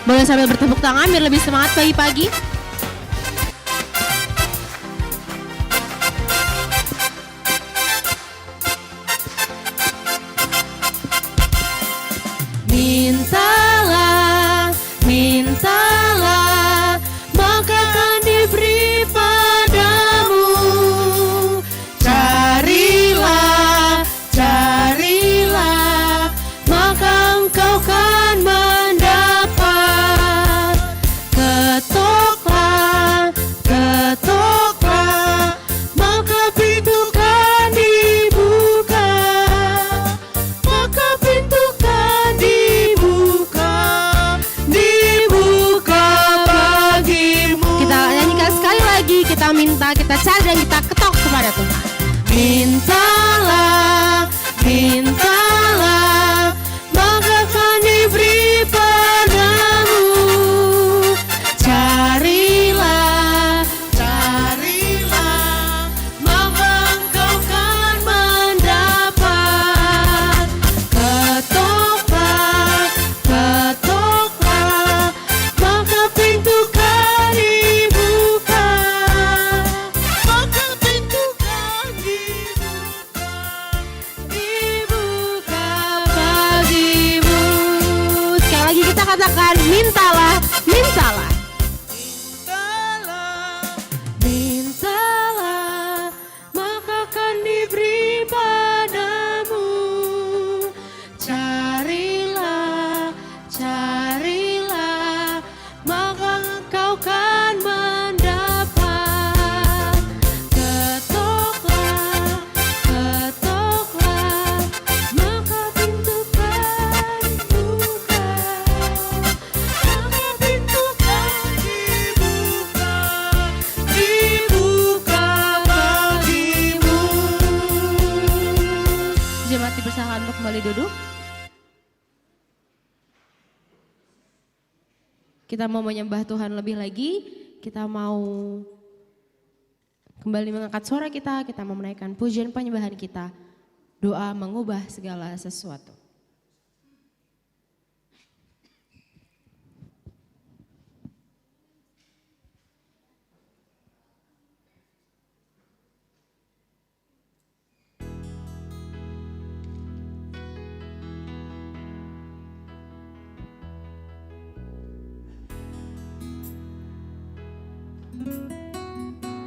Boleh sambil bertepuk tangan biar lebih semangat pagi-pagi. Mintalah, mintalah, maka akan diberi padamu. Carilah, carilah, maka engkau kan mendapat. Ketoklah, ketoklah, maka pintu kan dibuka. Maka pintu kan dibuka, dibuka bagimu. Kita nyanyikan sekali lagi, kita minta, kita cari dan kita ketok kepada Tuhan. Mintalah, mintalah, maka akan diberi padamu. Carilah, carilah, maka engkau kan mendapat. Ketoklah, ketoklah, maka pintu kan dibuka. Maka pintu kan dibuka, dibuka bagimu. Sekali lagi kita katakan, mintalah, mintalah. Mintalah, maka akan diberi padamu. Carilah, carilah, maka engkau kan mendapat. Ketoklah, ketoklah, maka pintu kan dibuka. Maka pintu kan dibuka, dibuka bagimu. Jemaat dipersilakan untuk kembali duduk. Kita mau menyembah Tuhan lebih lagi. Kita mau kembali mengangkat suara kita. Kita mau menaikkan pujian penyembahan kita. Doa mengubah segala sesuatu.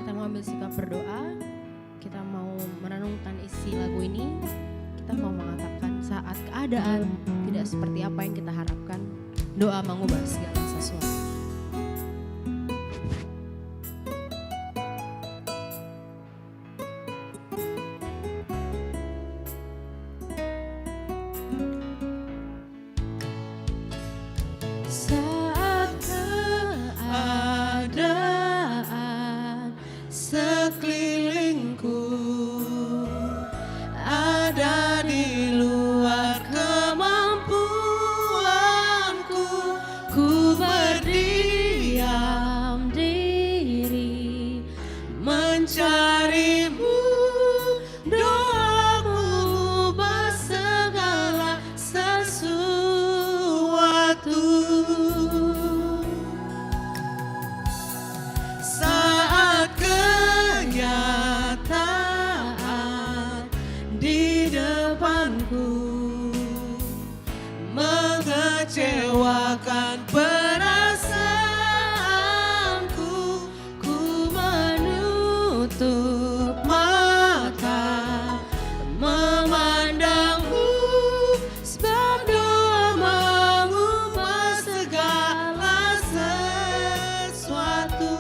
Kita mau ambil sikap berdoa. Kita mau merenungkan isi lagu ini. Kita mau mengatakan saat keadaan tidak seperti apa yang kita harapkan, doa mengubah segala sesuatu. Saat keadaan sekelilingku ada di luar kemampuanku, ku berdiam diri mencarimu. Doaku ubah segala sesuatu. Saat kenyataan di depanku mengecewakan perasaanku, ku menutup mata memandangmu, sebab doa mengubah segala sesuatu.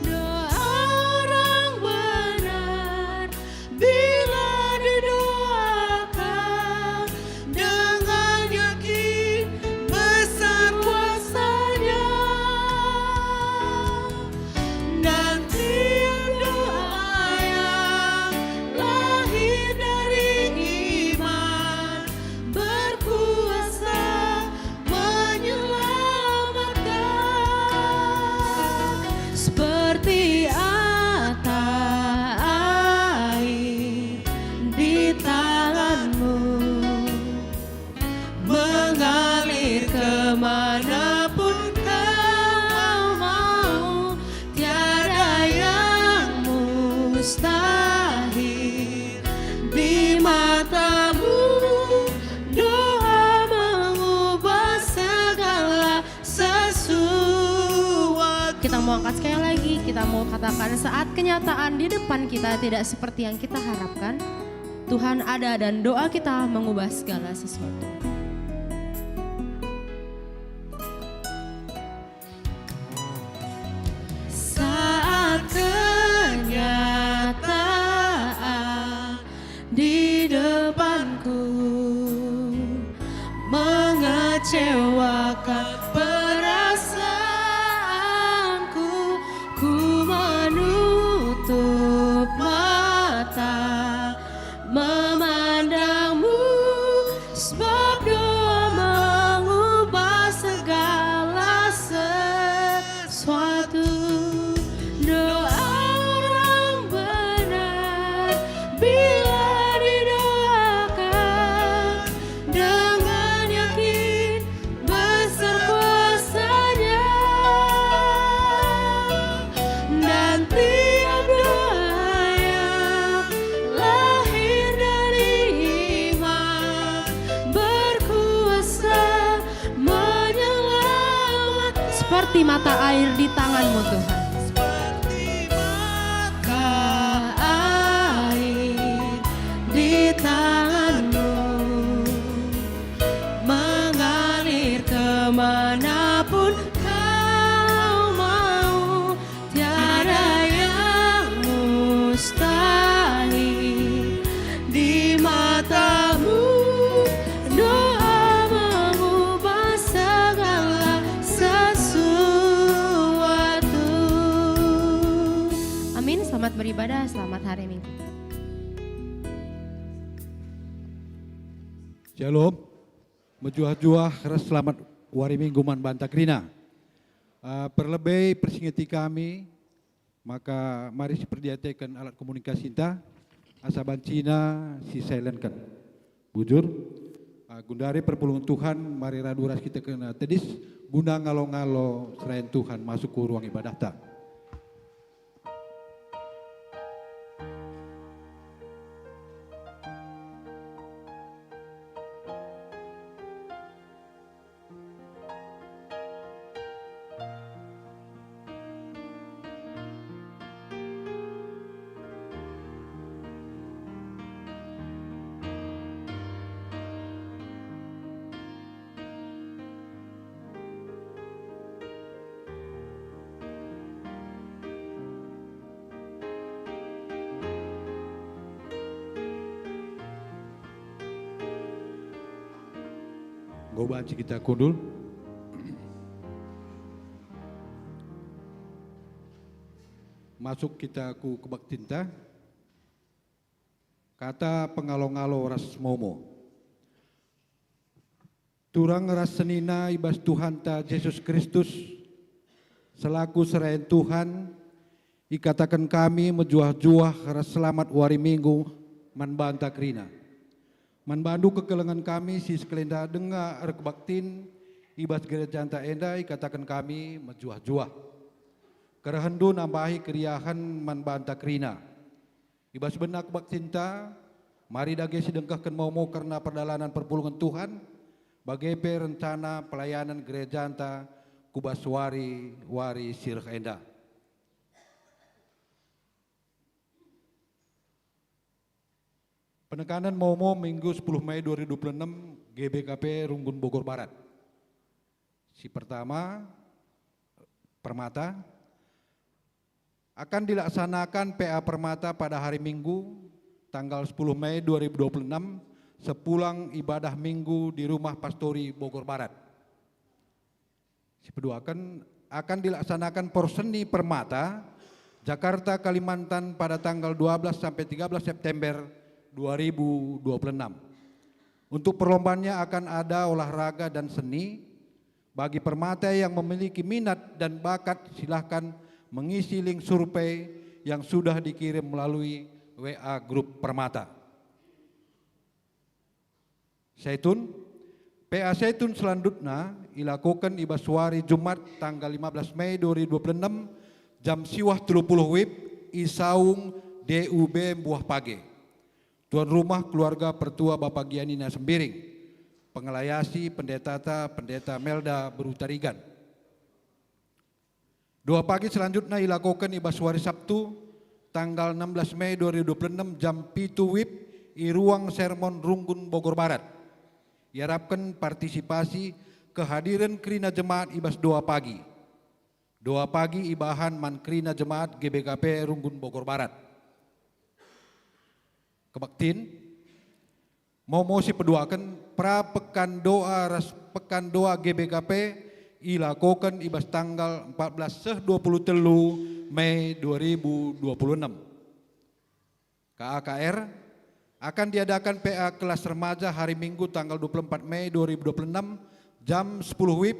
Doa orang benar bila didoakan dengan yakin besar kuasanya. Nanti doa yang lahir dari iman berkuasa menyelamatkan. Seperti mata air di tanganmu mengalir kemana kita mau angkat sekali lagi, kita mau katakan saat kenyataan di depan kita tidak seperti yang kita harapkan, Tuhan ada dan doa kita mengubah segala sesuatu. Saat kenyataan di depanku mengecewakan perasaanku, ku menutup mata memandangmu, sebab doa mengubah segala sesuatu. Doa orang benar bila didoakan dengan yakin besar kuasanya, dan tiap doa yang lahir dari iman berkuasa menyelamatkan. Seperti mata air di tanganmu Tuhan, di tanganmu mengalir kemanapun kau mau, tiada yang mustahil di matamu. Doa mengubah segala sesuatu. Amin. Selamat beribadah, selamat hari Minggu. Shalom, menjuah-juah selamat wari minggu man Bantakrina. Perlebih persingeti kami, maka mari seperdiatekan alat komunikasi kita, asaban Cina si silentkan. Bujur, gundari perpulungan Tuhan, mari raduras kita kena tedis, guna ngalo-ngalo serain Tuhan masuk ke ruang ibadah ta. Gobanci kita kundul. Masuk kita ku kebaktinta. Kata pengalo-ngalo ras momo. Turang ras senina ibas Tuhan ta Yesus Kristus. Selaku serain Tuhan. Ikatakan kami menjuah-juah ras selamat wari minggu man Bantakrina. Manbandu kekelengan kami si sekelenda dengar kebaktin ibas gereja anta enda ikatakan kami menjuah-juah. Kerehendu nambahi keriahan man Bantakrina. Ibas benak kebaktinta, mari dage sidengkahkan mau karena perdalanan perpulungan Tuhan, bagepe rencana pelayanan gereja anta kubas wari sirh enda. Penekanan Momo Minggu 10 Mei 2026 GBKP Runggun Bogor Barat. Si pertama, Permata, akan dilaksanakan PA Permata pada hari Minggu tanggal 10 Mei 2026 sepulang ibadah Minggu di rumah Pastori Bogor Barat. Si kedua akan dilaksanakan Porseni Permata Jakarta Kalimantan pada tanggal 12 sampai 13 September 2026. Untuk perlombaannya akan ada olahraga dan seni. Bagi permata yang memiliki minat dan bakat silahkan mengisi link survei yang sudah dikirim melalui WA grup Permata. Zaitun, PA Zaitun selanjutnya dilakukan ibaswari Jumat tanggal 15 Mei 2026 jam siwah 30 WIB Isaung DUB Buah Page. Tuan rumah keluarga pertua Bapak Gianina Sembiring, pengelayasi pendeta Melda Berutarigan. 2 pagi selanjutnya dilakukan ibas hari Sabtu tanggal 16 Mei 2026 jam pitu WIB di ruang sermon Runggun Bogor Barat. Diharapkan partisipasi kehadiran kerina jemaat ibas 2 pagi. 2 pagi ibahan man kerina jemaat GBKP Runggun Bogor Barat. Kebaktin mau mosi peduakan pra pekan doa ras pekan doa GBKP ilakokan ibas tanggal 14-23 Mei 2026. KAKR akan diadakan PA kelas remaja hari Minggu tanggal 24 Mei 2026 jam 10 WIB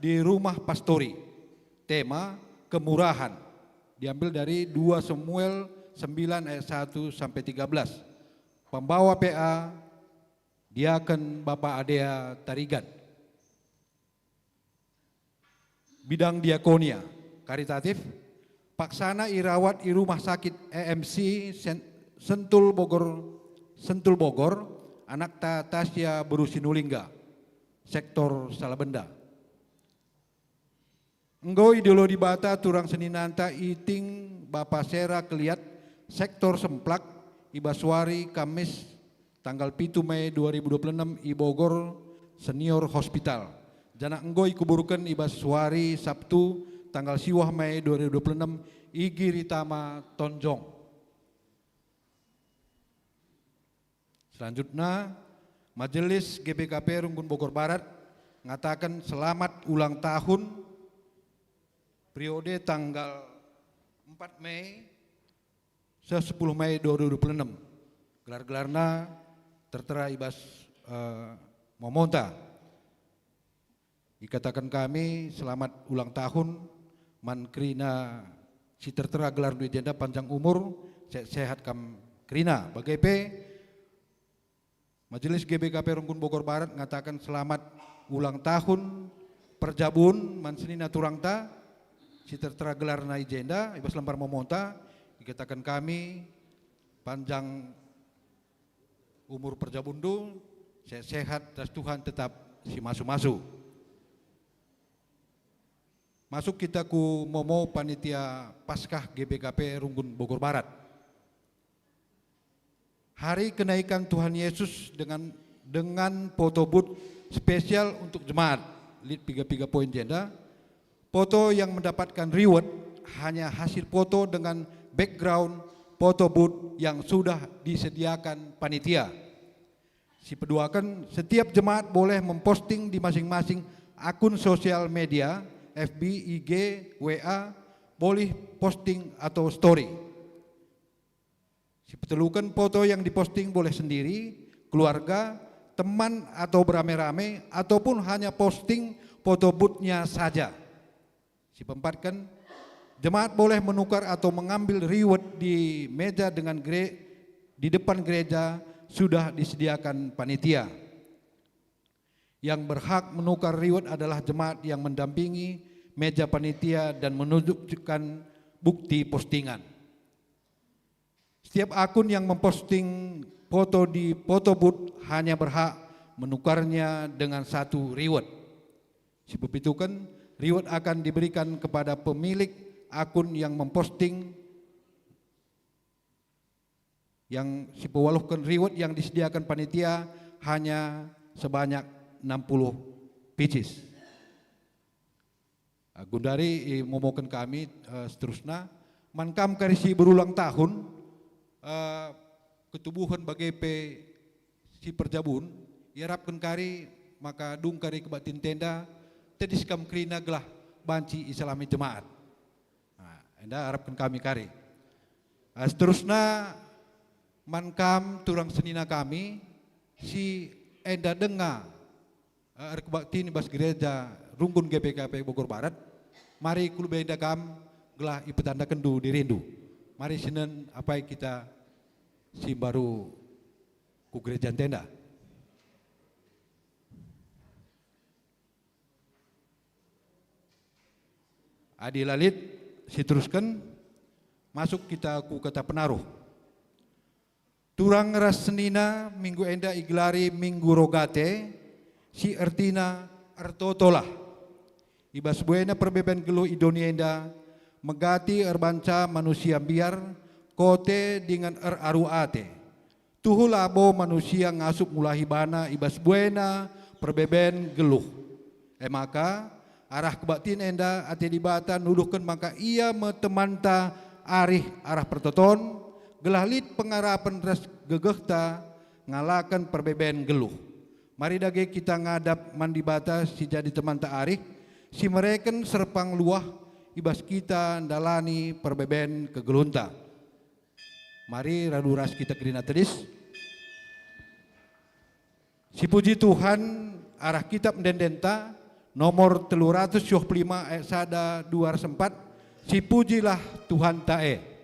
di Rumah Pastori. Tema kemurahan. Diambil dari 2 Samuel 9 ayat 1 sampai 13. Pembawa PA Diaken Bapak Adea Tarigan. Bidang diakonia, karitatif, Paksana irawat di Rumah Sakit EMC Sentul Bogor, anak Tasya Berusinulingga, sektor Salabenda. Enggo ideolo di Bata turang seninanta iting Bapak Sera Keliat, sektor Semplak, Ibaswari Kamis tanggal 7 Mei 2026 i Bogor Senior Hospital. Jana enggo ikuburukan ibas suari Sabtu tanggal siwah Mei 2026 Igi Ritama Tonjong. Selanjutnya Majelis GBKP Runggun Bogor Barat mengatakan selamat ulang tahun periode tanggal 4 Mei 10 Mei 2026. Gelar-gelarna tertera ibas Momonta. Dikatakan kami selamat ulang tahun man krina si tertera gelar legenda panjang umur sehat kam krina. Bagaimana Majelis GBKP Runggun Bogor Barat mengatakan selamat ulang tahun perjabun man senina turangta si tertera gelar legenda ibas lempar Momonta. Dikatakan kami panjang umur perjabundu sehat dan Tuhan tetap si masu-masu. Masuk kita ku momo panitia Paskah GBKP Runggun Bogor Barat. Hari kenaikan Tuhan Yesus dengan foto booth spesial untuk jemaat. Lihat 3 poin jenda. Foto yang mendapatkan reward hanya hasil foto dengan background foto booth yang sudah disediakan panitia. Si peduakan setiap jemaat boleh memposting di masing-masing akun sosial media FB, IG, WA, boleh posting atau story. Si petelukan foto yang diposting boleh sendiri, keluarga, teman atau beramai-ramai, ataupun hanya posting foto booth-nya saja. Si peempatkan, jemaat boleh menukar atau mengambil reward di meja dengan di depan gereja sudah disediakan panitia. Yang berhak menukar reward adalah jemaat yang mendampingi meja panitia dan menunjukkan bukti postingan. Setiap akun yang memposting foto di foto booth hanya berhak menukarnya dengan 1 reward. Sebab itu kan reward akan diberikan kepada pemilik akun yang memposting yang sipawaluhkan reward yang disediakan panitia hanya sebanyak 60 pieces. Gundari ngomokan kami seterusnya mankam karisi berulang tahun ketubuhan BGP si perjabun iarapkan kari maka dung kari kebatin tenda tediskam krina gelah banci islami jemaat. Enda harapkan kami kari. Seterusnya mankam turang senina kami si enda denga kebatin bas gereja Runggun GBKP Bogor Barat. Mari kulu benda kam gelah ipetanda kendu dirindu. Mari sinen apa yang kita si baru ku gereja tenda. Adi Lalit si teruskan masuk kita ku kata penaruh. Turang ras senina minggu enda iglari minggu rogate si ertina artotolah. Ibas buena perbeben geluh idonienda, megati erbanca manusia biar, kote dengan aruate. Tuhu labo manusia ngasup mulahibana ibas buena perbeben geluh. Maka arah kebatin enda ate dibata nuduhkan maka ia metemanta arih arah pertoton, gelah lit pengarapan ras gegehta ngalakan perbeben geluh. Mari dage kita ngadap mandibata si jadi teman ta arih, si mereken serpang luah ibas kita dalani perbeben kegelunta. Mari raduras kita kerina tedis. Si puji Tuhan arah kitab mendendenta nomor 305 ayat 1 2 4. Si pujilah Tuhan tae.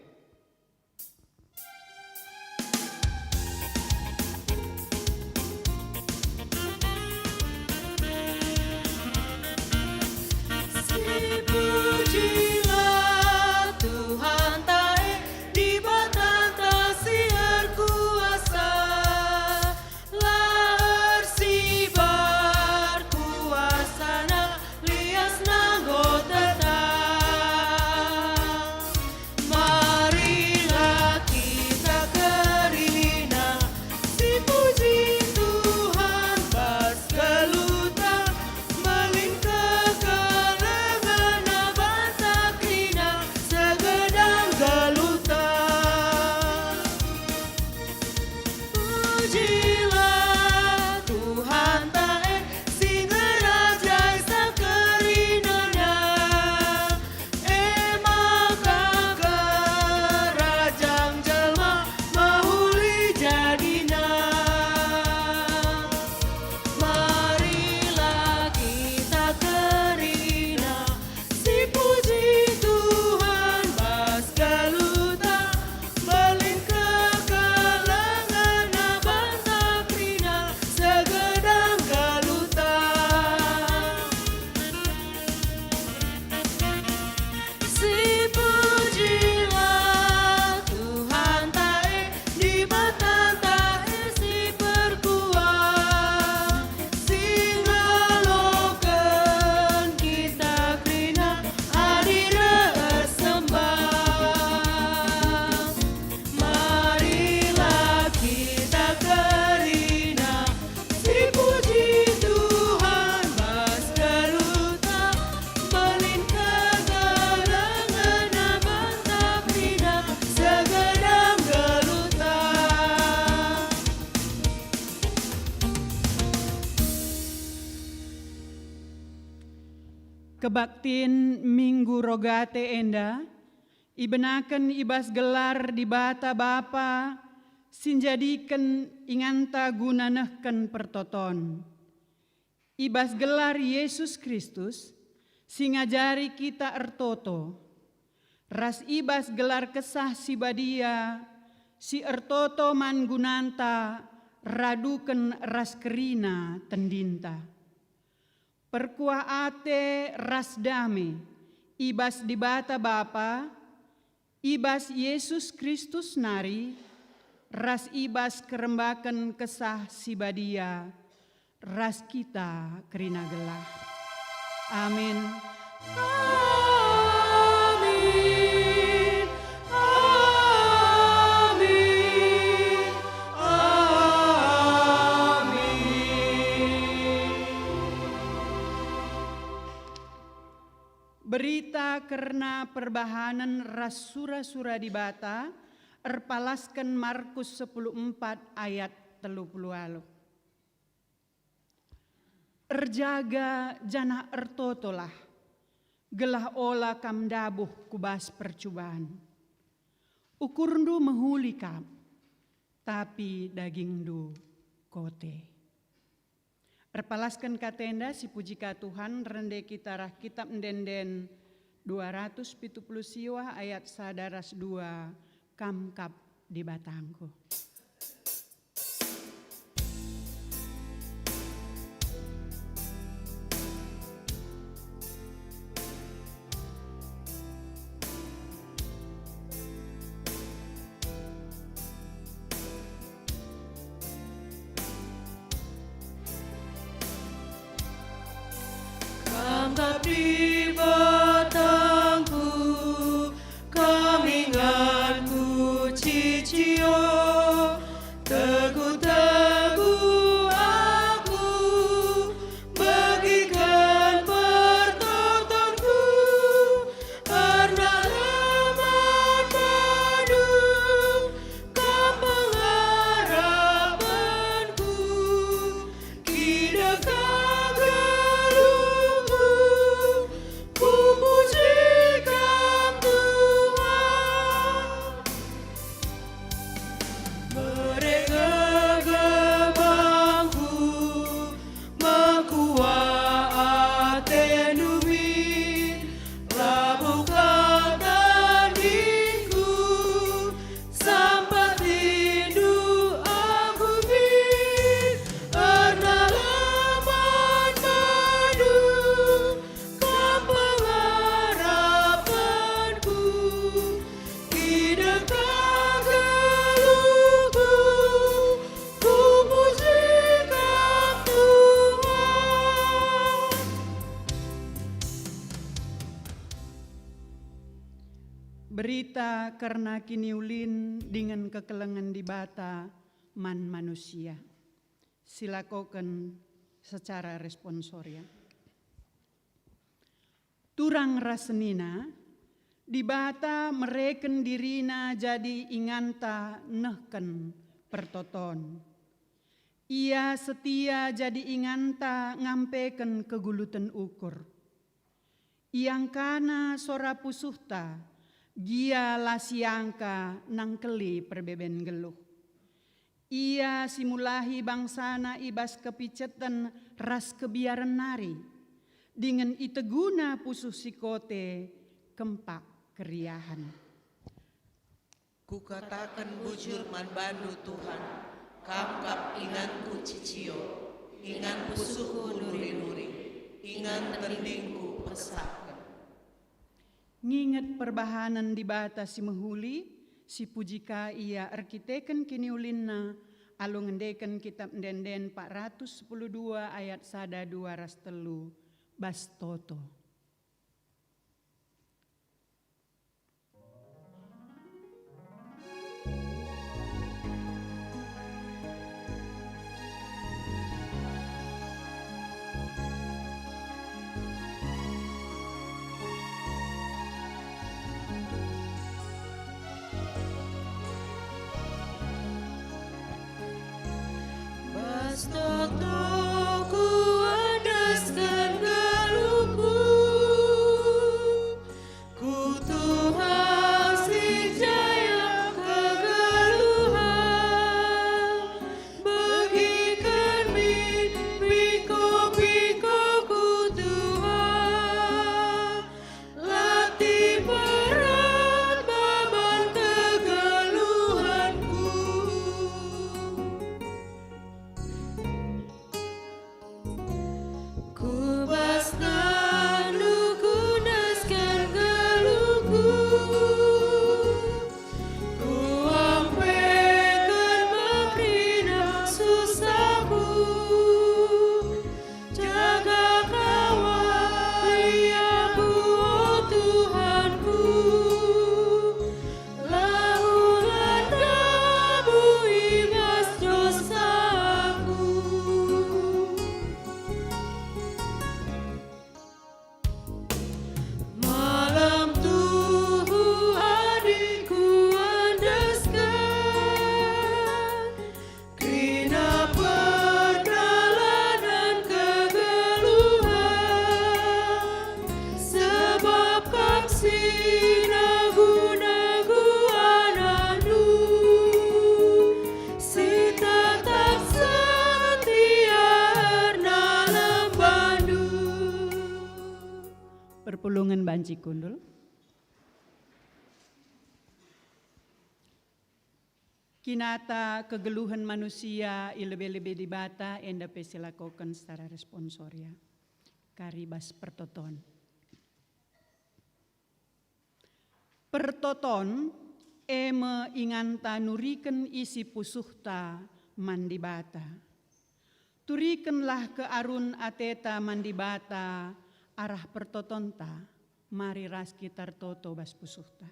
Kebaktin Minggu Rogate enda, ibenaken ibas gelar di bata Bapa, sinjadiken inganta gunanehken pertoton. Ibas gelar Yesus Kristus, singajari kita ertoto. Ras ibas gelar kesah si badia, si ertoto man gunanta, raduken ras kerina tendinta. Perkuah ate ras dame, ibas di bata Bapa, ibas Yesus Kristus nari, ras ibas kerembakan kesah si badia, ras kita kerina gelah. Amin. Berita karena perbahanan ras sura-sura di bata, erpalaskan Markus 10:4 ayat 30. Erjaga jana ertotolah, gelah ola kam dabuh kubas percubaan. Ukurndu mehuli kam, tapi dagingdu kote. Erpalaskan katenda si puji ka Tuhan rende kita rah kitab ndenden 270 siwa ayat sadaras 2 kamkap di batangku. kamkap di batangku, kaminganku cicio, teguh-teguh aku, bagikan pertontonku, karena leman madu, kau pengharapanku, kidakah geluhku, ku pujikan Tuhan. Mereka gemangku, mengkuat tenumi, labuhkan tandingku, sampai rindu aku bin, karena leman madu, kau pengharapanku, kidakah geluhku, ku pujikan Tuhan. Berita karena kini ulin dengan kekelengan di bata man manusia. Silakoken secara responsoria. Turang rasenina, di bata mereken dirina jadi inganta nehken pertoton. Ia setia jadi inganta ngampeken kegulutan ukur. Iang kana sora pusuhta, gia lasiangka nangkeli perbeben geluh. Ia simulahi bangsana ibas kepicetan ras kebiaran nari, dengan iteguna pusuh sikote kempak keriahan. Kukatakan bujur man bandu Tuhan, kamkap inganku cicio, ingan pusuhku nuri-nuri, ingan tendingku pesakkan. Nginget perbahanan di bata si mehuli, si pujika ia arkiteken kini ulinna, alu ngendeken kitab denden 412 ayat 1 ras 3 bastoto. Bastoto ku andaskan geluhku, ku Tuhan si jaya kegeluhan, bagikan piko-piko ku Tuhan, latih berat beban kegeluhanku. Ku baskan lukunaskan geluhku, ku ampekan menghina susahku, jaga kawali aku oh Tuhanku, lahulan kamu ibas dosaku. Malam Tuhan ku andaskan, kena perjalanan kegeluhan, sebabkan sinagu-nagu anakmu, si tetap setia erna lembandu. Perpulungan banci kundul. Kinata kegeluhan manusia ilebe-lebe di bata enda pesilakokan secara responsoria. Karibas pertoton. Pertoton eme inganta nuriken isi pusuhta mandibata. Turikenlah ke arun ateta mandibata arah pertotonta, mari raski tartoto bas pusuhta.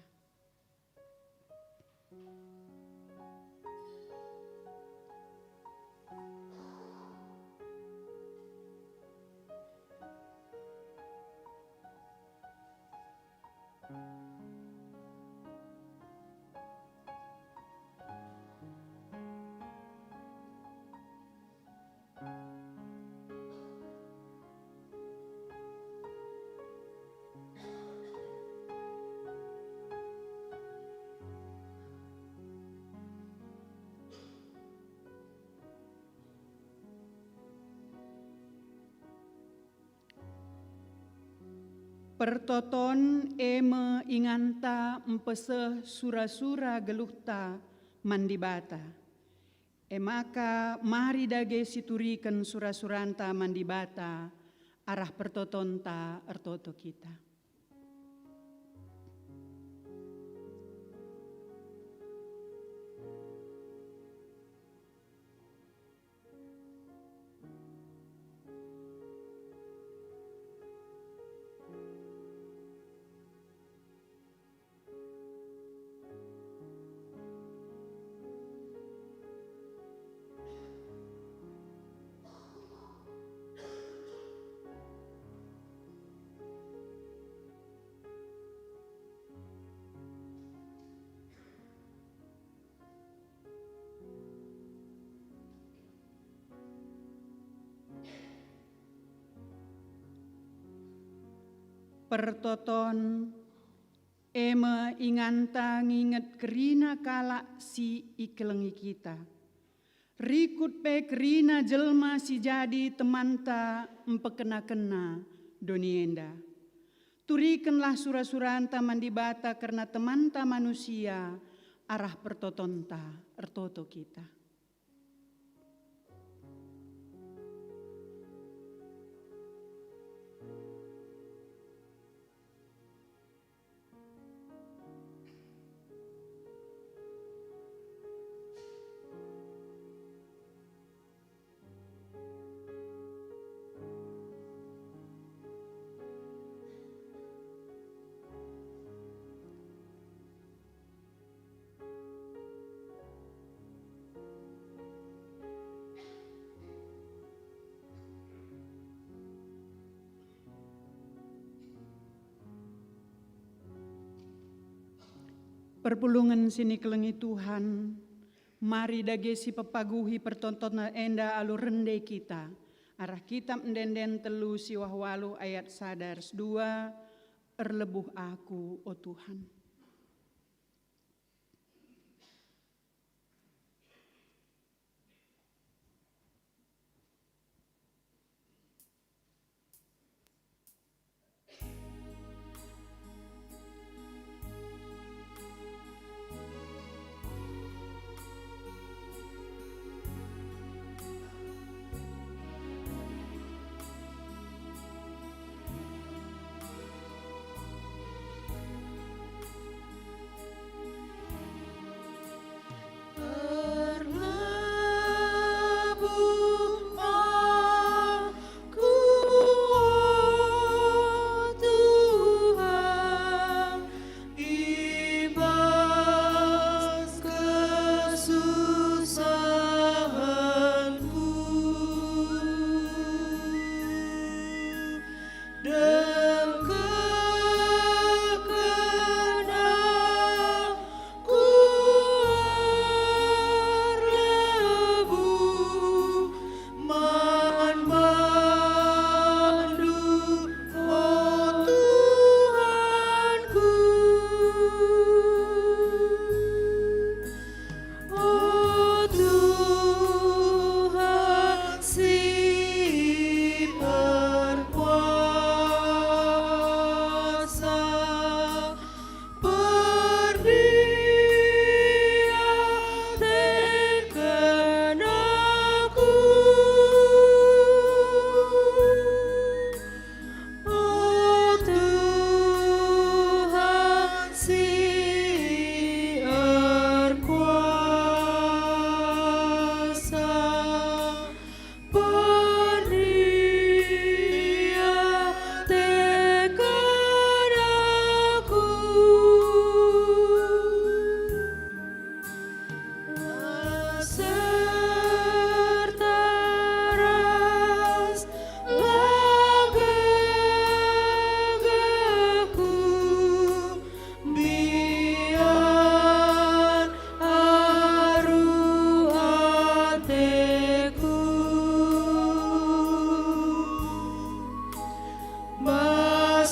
Pertoton eme inganta empese sura-sura geluhta mandibata. Emaka mari dage situriken sura-suranta mandibata arah pertotonta ertoto kita. Pertoton eme inganta nginget kerina kala si ikelengi kita. Rikut pe kerina jelma si jadi temanta empekena-kena donienda. Turikenlah sura-suranta mandibata karena temanta manusia arah pertotonta ertoto kita. Perpulungan sini kelengi Tuhan, mari dagesi pepaguhi pertontonan enda alu rende kita. Arah kitab endenden telu siwah walu ayat sadars 2, erlebuh aku, oh Tuhan.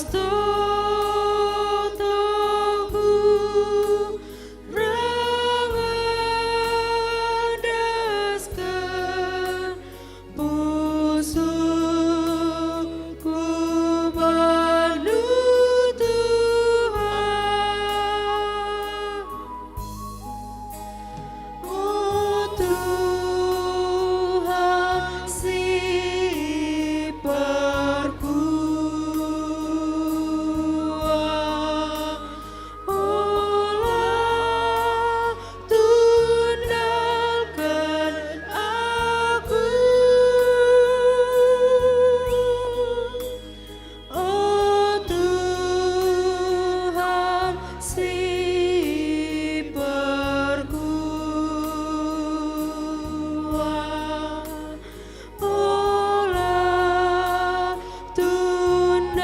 Astotoku rengedaskan pusuku padu Tuhan. Oh Tuhan si perkuat, olah tundalkan aku. Oh Tuhan si perkuat, olah tundalkan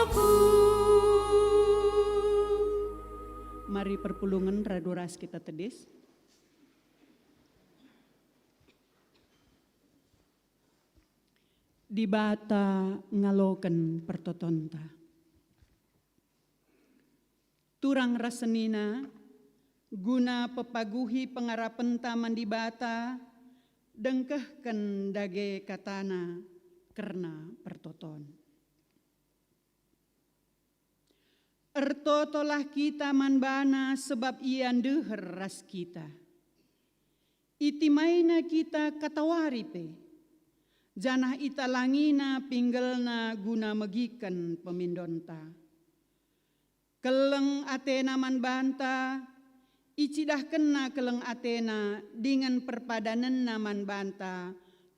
aku. Mari perpulungan raduras kita tedis. Di bata ngaloken pertotonta. Turang rasenina guna pepaguhi pengarapen taman di bata dengkehken dage katana karena pertoton. Ertotolah kita manbana sebab ia deher ras kita. Itimaina kita katawaripe. Janah ita langina pinggelna guna megiken pemindonta. Keleng Atena manbanta, icidah kena keleng Atena dengan perpadanan naman banta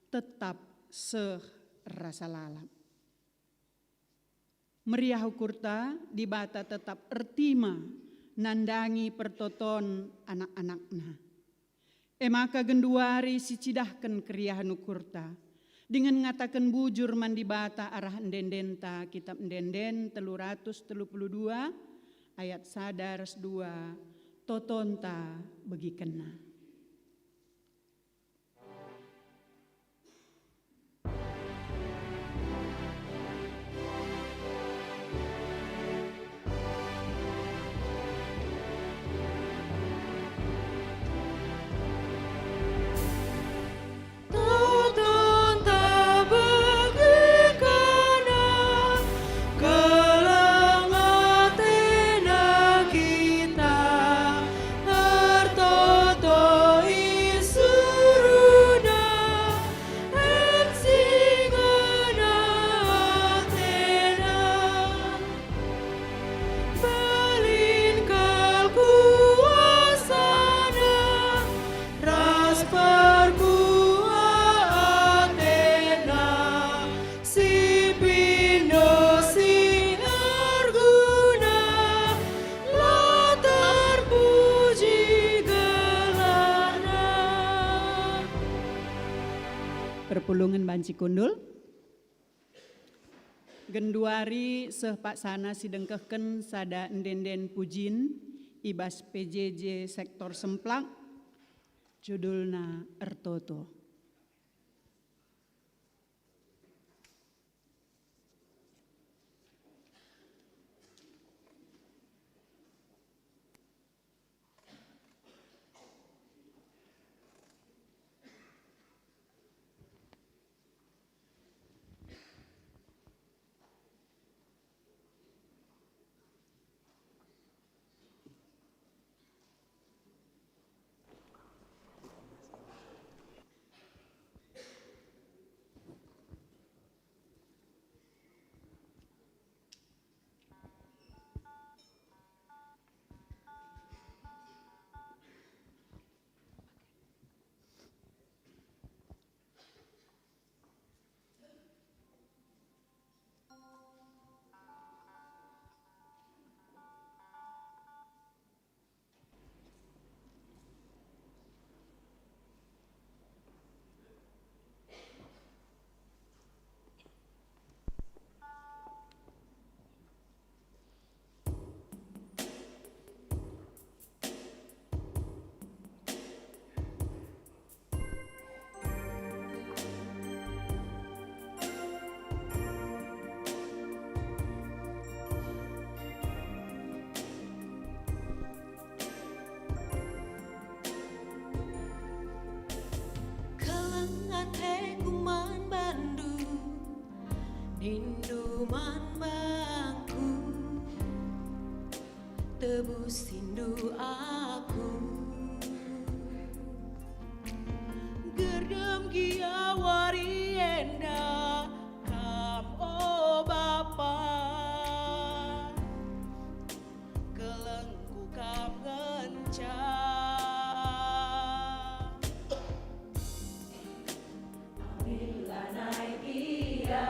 tetap rasa lalap. Meriah ukurta di bata tetap ertima nandangi pertoton anak-anakna. Emaka genduari sicidahken keriahan ukurta. Dengan ngatakan bujur mandi bata arah endendenta kitab endenden 332 ayat 1-2 totonta begi kena. Totonta begikana keleng Atena kita tertoto isuruna eksingana Atena belingkal kuasana ras perkuat Atena si pindo si arguna la terpuji gelarna. Perpulungan banci kundul. Genduari sehpak sana sidengkehken sada endenden pujin ibas PJJ sektor Semplak judulna Ertoto. Ninduman bangku tebus sindu aku gerdem gia wari enda kam o bapa kelengku kam ngenca ambillah naik ia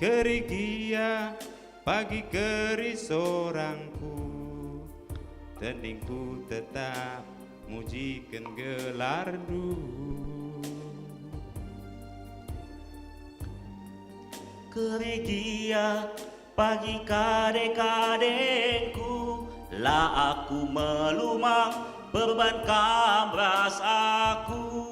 Kerigia pagi keris orangku, teningku tetap mujikan gelarmu. Kerigia pagi kadek-kadekku, lah aku melumah beban kamras aku.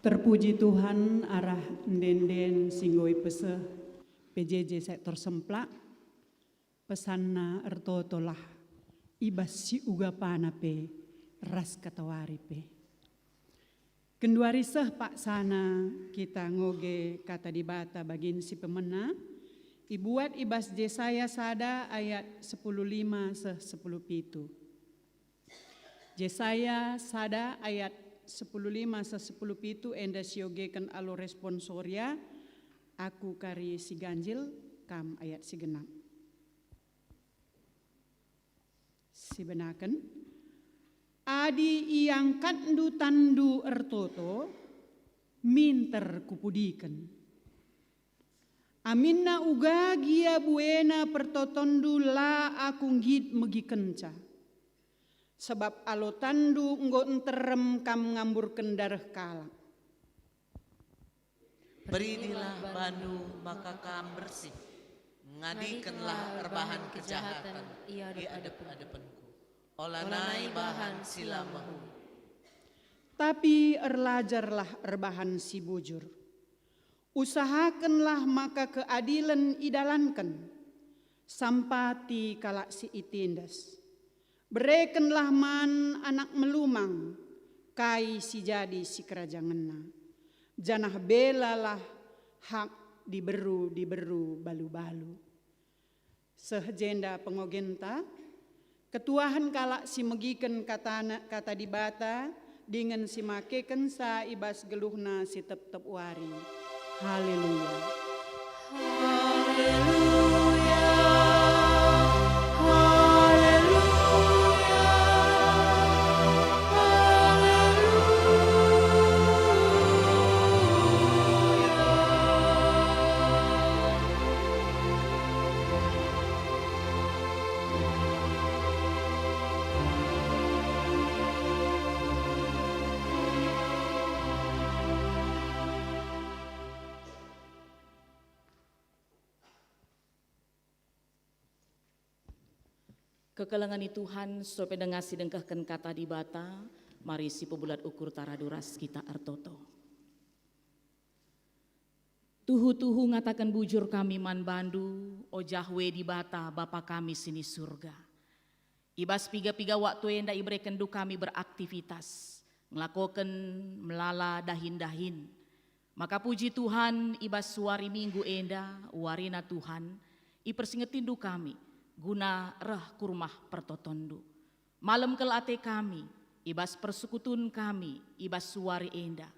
Terpuji Tuhan arah ndenden singgoi pese PJJ sektor semplak pesanna erto tolah ibas si uga panape ras katawari pe. Kendua riseh pak sana kita ngoge kata di bata bagin si pemena. Ibuat ibas Jesaya sada ayat 10:5 se 10:7. Jesaya sada ayat 10:5 se 10:7 enda siogekan alo responsoria aku kari si ganjil kam ayat si genap. Si benaken adi iangkat ndu tandu ertoto minter kupudiken. Aminna uga gia buena pertotondu la aku ngid megi kenca. Sebab alo tandu nggo enterem kam ngambur kendareh kala. Beridilah bandu maka kam bersih. Ngadikanlah erbahan kejahatan ia di adep adepanku. Olanai bahan sila mahu. Tapi erlajarlah erbahan si bujur. Usahakanlah maka keadilan idalankan. Sampati kalak si itindas. Berekenlah man anak melumang. Kai si jadi si kerajanganna. Janah belalah hak diberu balu-balu. Sehjenda pengogenta. Ketuahan kalak si megiken kata dibata. Dengan si makeken sa ibas geluhna si tep-tep wari. Haleluya. Haleluya. Haleluya. Kekelengan Tuhan, sope dengasi dengkahkan kata di bata, mari si pebulat ukur taraduras kita artoto. Tuhu-tuhu ngatakan bujur kami man bandu, o jahwe di bata bapa kami sini surga. Ibas piga-piga waktu enda ibreken du kami beraktivitas, ngelakokan melala dahin-dahin. Maka puji Tuhan ibas suari minggu enda, warina Tuhan, ipersingetin du kami. Guna reh kurmah pertotondu. Malam kelate kami, ibas persukutun kami, ibas suari enda.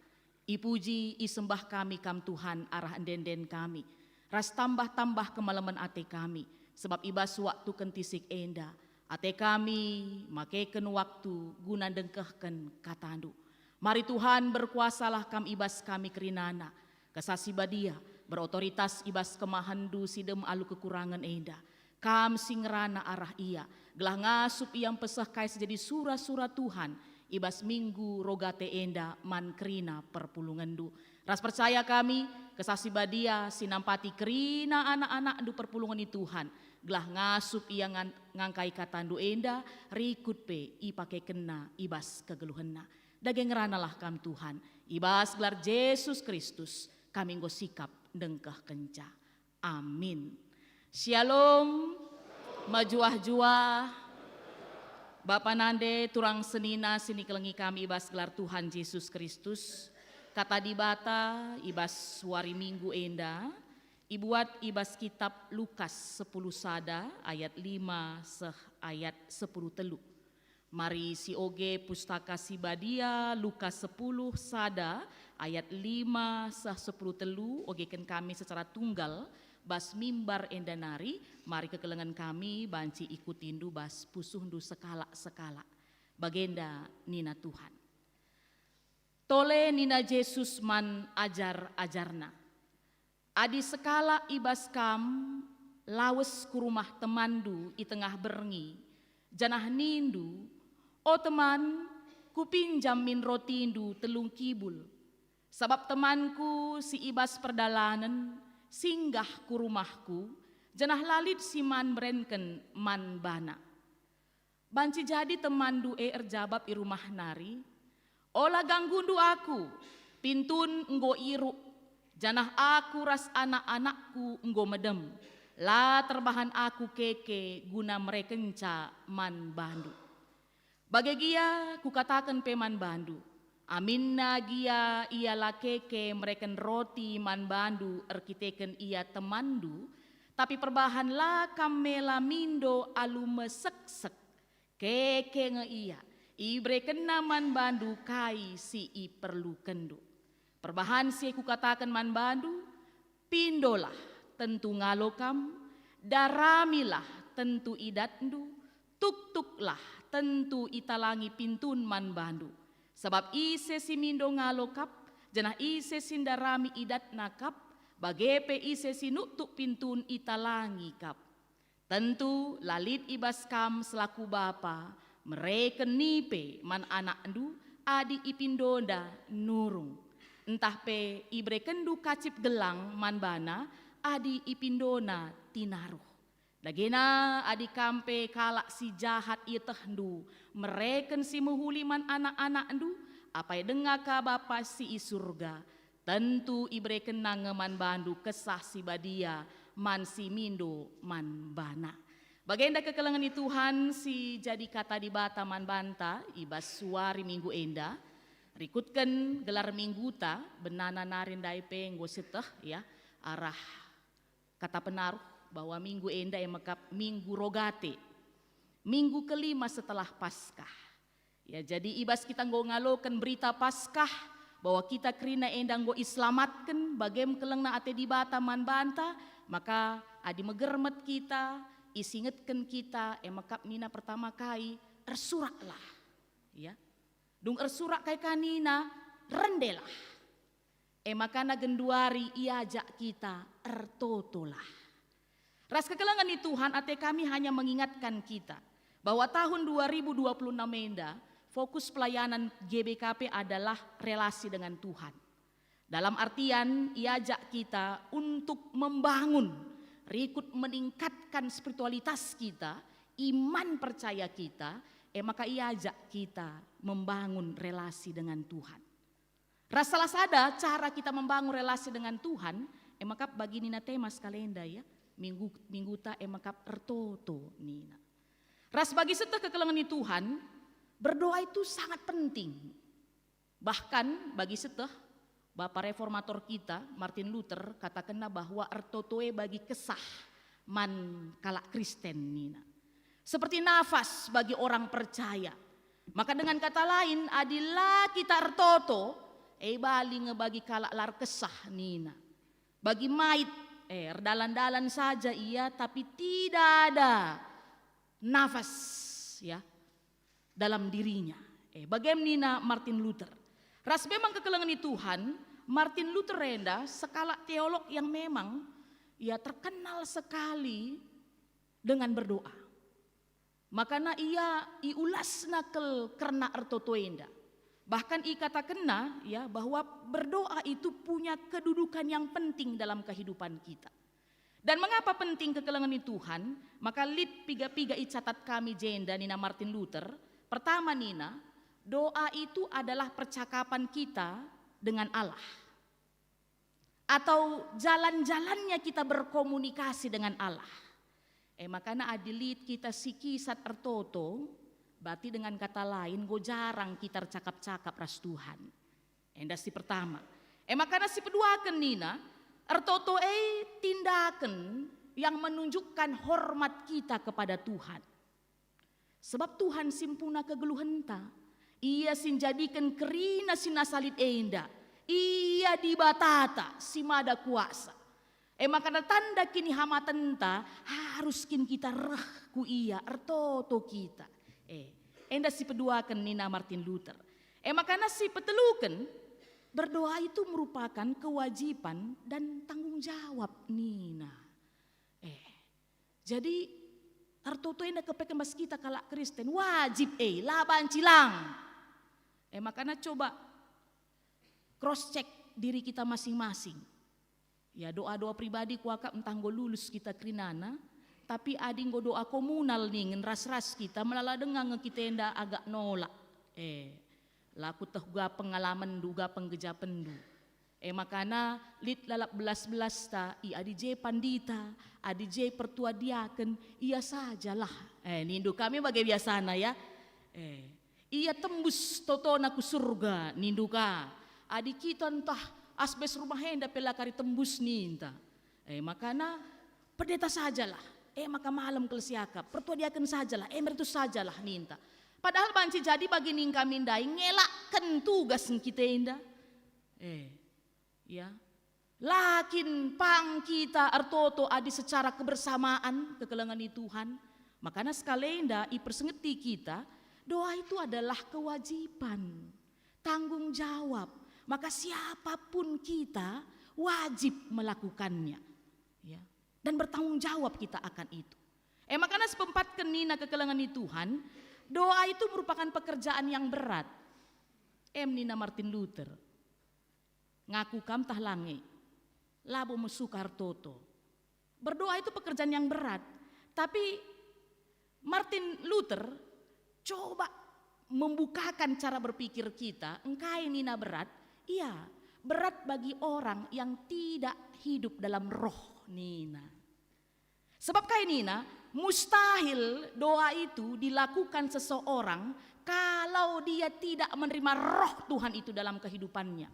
Ipuji isembah kami kam Tuhan arah endenden kami. Ras tambah-tambah kemalaman ate kami. Sebab ibas waktu kentisik enda. Ate kami makeken waktu guna dengkehken katandu. Mari Tuhan berkuasalah kam ibas kami kerinana. Kesasibadia berotoritas ibas kemahandu sidem alu kekurangan enda. Kam singrana arah ia, gelah ngasup yang pesah kais jadi surah-surah Tuhan, ibas minggu rogate enda man kerina perpulungan du. Ras percaya kami, kesasibadia sinampati kerina anak-anak du perpulungan di Tuhan, gelah ngasup yang ngangkai katandu enda, rikut pe ipake kena ibas kegeluhenna. Dageng ranalah kam Tuhan, ibas gelar Yesus Kristus, kami nggo sikap dengkah kenca. Amin. Shalom, majuah-juah, Bapa nande turang senina sini kelengi kami ibas gelar Tuhan Yesus Kristus. Kata di bata ibas suari minggu enda, ibuat ibas kitab Lukas 10 sada ayat 5 seh ayat 10 telu. Mari si oge pustaka si badia Lukas 10 sada ayat 5 seh 10 telu ogekan kami secara tunggal. Bas mimbar endanari, mari kekelengan kami banci ikutindu bas pusuhndu sekala-sekala. Bagenda nina Tuhan. Tole nina Yesus man ajar-ajarna. Adi sekala ibas kam, lawes ku rumah temandu i tengah berngi. Janah nindu, o teman, ku pinjam min rotindu telung kibul. Sabab temanku si ibas perdalanan, singgah ku rumahku, janah lalit siman berenken man bana. Banci jadi temandu erjabab i rumah nari, ola ganggundu aku, pintun enggo iru, janah aku ras anak-anakku enggo medem, la terbahan aku keke guna merekenca man bandu. Bagegia ku katakan peman bandu, Amin nagia ia lakeke mereken roti man bandu erkiteken ia temandu, tapi perbahanlah kamela mindo alu mesek-sek keke nge iya ibreken naman bandu kai si i perlu kendo. Perbahan si ku katakan man bandu, pindolah tentu ngalokam, daramilah tentu idatndu, tuk-tuklah tentu italangi pintun man bandu. Sebab ise si mindo ngalokap, janah ise sindarami idat nakap, bagepe ise si nutuk pintun italangi kap. Tentu lalit ibas kam selaku bapa, mereka nipe man anak ndu, adi ipindonda nurung. Entah pe ibre kendu kacip gelang man bana, adi ipindona tinaruh. Dagena adi kampe kalak si jahat itehdu, mereken si muhuli man anak-anak ndu, apai dengaka bapa si i surga. Tentu ibre kenang man bandu kesah si badia, man si mindo man bana. Bagenda kekelengan Tuhan si jadi kata di bata man banta, ibas suari minggu enda, rikutkan gelar mingguta, benana narin daipe nggo seteh ya, arah kata penaruh bahwa minggu enda yang mekap minggu rogate, minggu kelima setelah Paskah. Ya jadi ibas kita nggo ngalokan berita Paskah bahwa kita kerina enda nggo islamatkan bagem kelengna ate di bata man banta, maka adi megermet kita, isingetkan kita mekap nina pertama kai ersuraklah ya. Dung ersurak kai kanina rendelah. Makana genduari iajak kita ertotolah. Ras kekelangan di Tuhan ate kami hanya mengingatkan kita bahwa tahun 2026 enda fokus pelayanan GBKP adalah relasi dengan Tuhan. Dalam artian iajak kita untuk membangun, ikut meningkatkan spiritualitas kita, iman percaya kita, maka iajak kita membangun relasi dengan Tuhan. Rasalah sada cara kita membangun relasi dengan Tuhan, maka bagi nina tema skalenda ya, minggu ta maka ertoto nina. Ras bagi serta kekelengan Tuhan, berdoa itu sangat penting. Bahkan bagi serta Bapak Reformator kita Martin Luther katakanlah bahwa ertotoe bagi kesah man kalak Kristen nina. Seperti nafas bagi orang percaya. Maka dengan kata lain, adilah kita ertoto, bali ngebagi kalak lar kesah nina. Bagi mait, dalan-dalan saja iya, tapi tidak ada nafas ya dalam dirinya. Bagaimana Martin Luther? Ras memang kekelengan Tuhan, Martin Luther renda skala teolog yang memang ia terkenal sekali dengan berdoa. Makanya ia iulas nakel karena ertotoenda. Bahkan ia katakanna ya bahwa berdoa itu punya kedudukan yang penting dalam kehidupan kita. Dan mengapa penting kekelengan Tuhan? Maka lit piga-piga icatat kami jenda Nina Martin Luther. Pertama Nina, doa itu adalah percakapan kita dengan Allah. Atau jalan-jalannya kita berkomunikasi dengan Allah. Makanya adilit kita sikisat ertoto, berarti dengan kata lain go jarang kita cakap-cakap ras Tuhan. Endah si pertama. Makanya si kedua kan Nina, ertoto tindakan yang menunjukkan hormat kita kepada Tuhan. Sebab Tuhan simpuna kegeluhenta, ia sinjadikan kerina sinasalit enda, ia dibatata si mada kuasa. Makanya tanda kini hamatenta harus kin kita reh ku iya ertoto kita. Enda si peduakan Nina Martin Luther. Makanya si petelukan berdoa itu merupakan kewajiban dan tanggung jawab Nina. Jadi ertoto enda kepeken bas kita kalak Kristen wajib laban cilang. Makanya coba cross check diri kita masing-masing. Ya doa-doa pribadi kuakap entah go lulus kita krinana, tapi ading go doa komunal nih ras-ras kita melala dengang kita enda agak nolak. Laku teh gua pengalaman duga penggejapen du. Makana lit lalap belas-belas ta i adi je pandita, adi je pertua diaken, iya sajalah. Nindu kami bagai biasana ya. ia tembus totona ku surga ninduka. Adi kita entah asbes rumah henda pelakari tembus ninta. Makana pendeta sajalah. Maka malam kelsiakap. Pertuadiakan sajalah. Meritus sajalah ninta. Padahal banci jadi bagi ningka mindai ngelakkan tugas kita indah. Ya. Lakin pang kita artoto adi secara kebersamaan kekelengan di Tuhan. Makanya sekalenda ipersengeti kita, doa itu adalah kewajiban, tanggung jawab. Maka siapapun kita wajib melakukannya. Ya. Dan bertanggung jawab kita akan itu. Makanya sepempatkan nina kekelengan di Tuhan, doa itu merupakan pekerjaan yang berat. Nina Martin Luther. Ngaku kam tah lange. Labo mesukar toto. Berdoa itu pekerjaan yang berat. Tapi Martin Luther coba membukakan cara berpikir kita. Engkai nina berat. Iya, berat bagi orang yang tidak hidup dalam roh nina. Sebab kai nina, mustahil doa itu dilakukan seseorang kalau dia tidak menerima roh Tuhan itu dalam kehidupannya.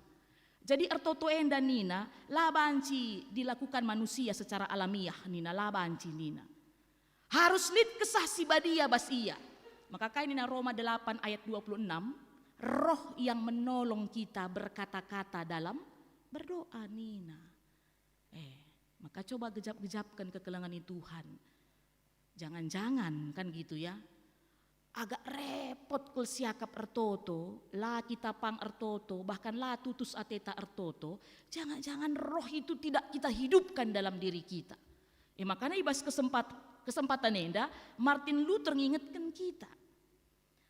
Jadi ertoto enda nina, labanci dilakukan manusia secara alamiah nina, labanci nina. Harus lid kesah si badia bas iya. Maka kai nina Roma 8 ayat 26, roh yang menolong kita berkata-kata dalam berdoa nina. Maka coba gejap-gejapkan kekelengan Tuhan. Jangan-jangan kan gitu ya. Agak repot kul siakap ertoto, la kita pang ertoto, bahkan la tutus ateta ertoto. Jangan-jangan roh itu tidak kita hidupkan dalam diri kita. Makanya ibas kesempatan enda, Martin Luther ngingetkan kita.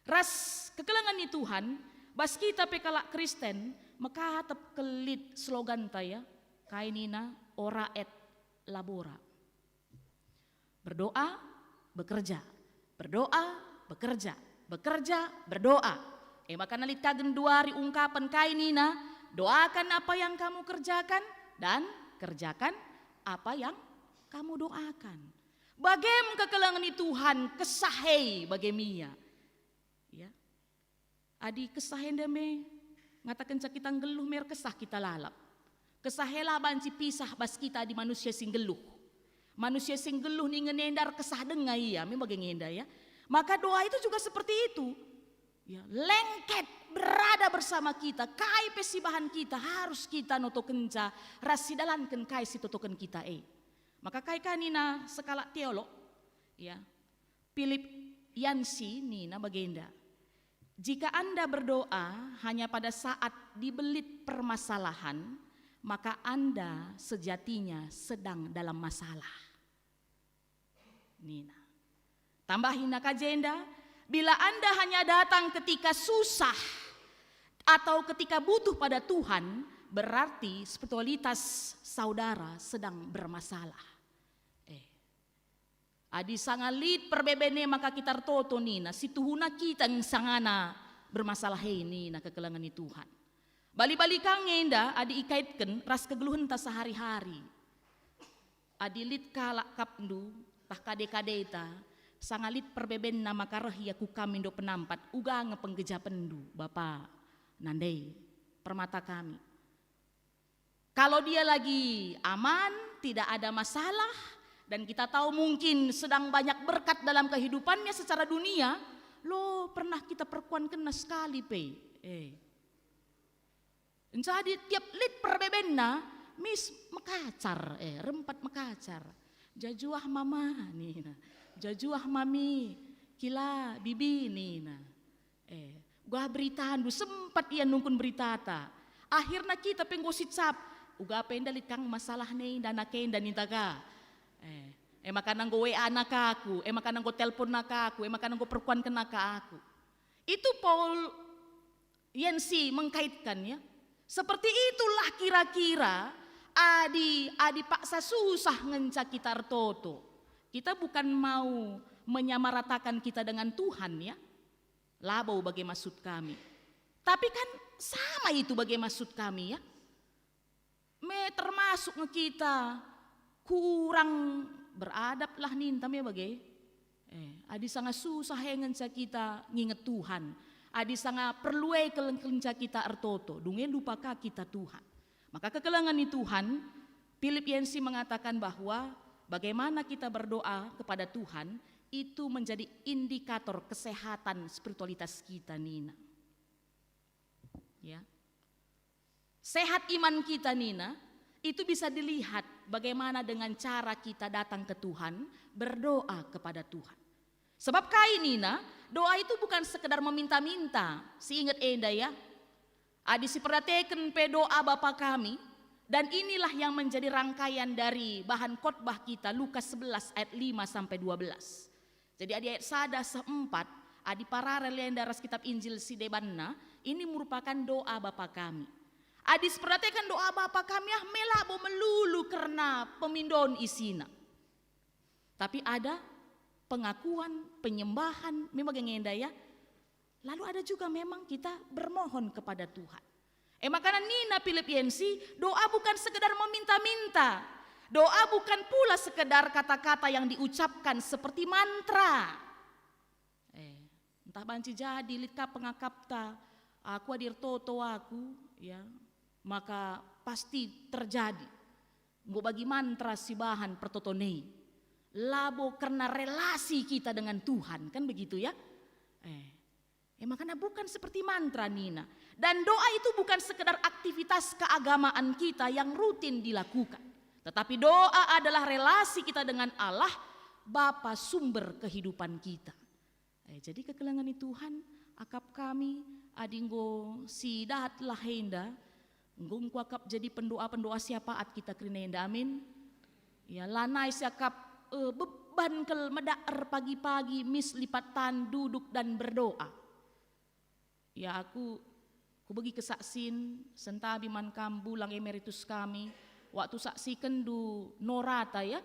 Ras kekelengan Tuhan, bas kita pekala Kristen, maka tetap kelit slogan taya, kainina ora et labora. Berdoa, bekerja. Berdoa, bekerja. Bekerja, berdoa. Maka nalitagen duari ungkapan kainina, doakan apa yang kamu kerjakan dan kerjakan apa yang kamu doakan. Bagem kekelengan Tuhan kesahai bagemia. Ya. Adi kesahen deme ngatakan kita geluh mer kesah kita lalap. Kesahela banci pisah bas kita di manusia sing geluh. Manusia sing geluh nih ngenendar kesah dengai ya, memang ngenda ya. Maka doa itu juga seperti itu. Ya, lengket berada bersama kita, kai pesibahan kita harus kita noto kenca rasidalankan kai si totoken kita Maka kai kanina skala teolog ya. Philip Yancey nina bagenda. Jika Anda berdoa hanya pada saat dibelit permasalahan, maka Anda sejatinya sedang dalam masalah. Nina. Tambahin kajenda, bila Anda hanya datang ketika susah atau ketika butuh pada Tuhan, berarti spiritualitas saudara sedang bermasalah. Adi sangalit perbebene maka kita toto nina, situhuna kita yang sangana bermasalah ini na kekelangan Tuhan. Bali-bali kang ngenda adi ikaitkan ras kegeluhan ta sehari-hari. Adi lit kalak kapndu tah kade-kadeta sangalit perbeben nama karahia ku kami do penampat uga ngepenggejapendu Bapa nandai permata kami. Kalau dia lagi aman, tidak ada masalah dan kita tahu mungkin sedang banyak berkat dalam kehidupannya secara dunia, lo pernah kita perkuan kena sekali jadi tiap lit perbebenna mis mekacar rempat mekacar jajuah mama nina jajuah mami kila bibi nina gua beritaan du sempat ia nungkun beritata akhirnya kita penggosit sap uga pendalit kang masalah nih dan nakein dan intaga makanang go WA anak aku makanang go telepon nak aku makanang go perkuan kena ke aku itu Paul Yancey mengkaitkan ya. Seperti itulah kira-kira adi paksa susah ngenca kita toto. Kita bukan mau menyamaratakan kita dengan Tuhan ya. Labau bagai maksud kami. Tapi kan sama itu bagai maksud kami ya. Termasuk kita kurang beradab lah nintam ya bagai. Adi sangat susah ngenca kita nginget Tuhan. adi sanga perlu kelenca kita ertoto, dungen lupakah kita Tuhan. Maka kekelengan ni Tuhan, Philip Yancey mengatakan bahwa bagaimana kita berdoa kepada Tuhan itu menjadi indikator kesehatan spiritualitas kita, Nina. Ya. Sehat iman kita, Nina, itu bisa dilihat bagaimana dengan cara kita datang ke Tuhan, berdoa kepada Tuhan. Sebab Nina, doa itu bukan sekedar meminta-minta, ingat enda ya. Adi si perhatikan pe doa Bapa kami, dan inilah yang menjadi rangkaian dari bahan khotbah kita Lukas 11 ayat 5 sampai 12. Jadi adi ayat 1-4, adi paralel yang daras kitab Injil si debanna, ini merupakan doa Bapa kami. Adi perhatikan doa Bapa kami melabo melulu karena pemindon isina. Tapi ada pengakuan, penyembahan, memang ngenda ya. Lalu ada juga memang kita bermohon kepada Tuhan. Makanya Nina Philip Yancey, doa bukan sekedar meminta-minta. Doa bukan pula sekedar kata-kata yang diucapkan seperti mantra. Entah banci jadi litka pengakapta, aku hadir toto aku, ya, maka pasti terjadi. Nggak bagi mantra si bahan pertotonei. Labo karena relasi kita dengan Tuhan, kan begitu ya? Makanya bukan seperti mantra, Nina. Dan doa itu bukan sekedar aktivitas keagamaan kita yang rutin dilakukan. Tetapi doa adalah relasi kita dengan Allah, Bapa sumber kehidupan kita. Jadi kekelangan Tuhan, akap kami, adinggo si dahat lahenda, ngung kuakap jadi pendoa-pendoa siapaat kita kerinenda, amin. Ya lanai siakap beban kel medaer pagi-pagi mis lipatan duduk dan berdoa. Ya aku bagi kesaksin sentabi man kambu lang emeritus kami waktu saksikan du norata ya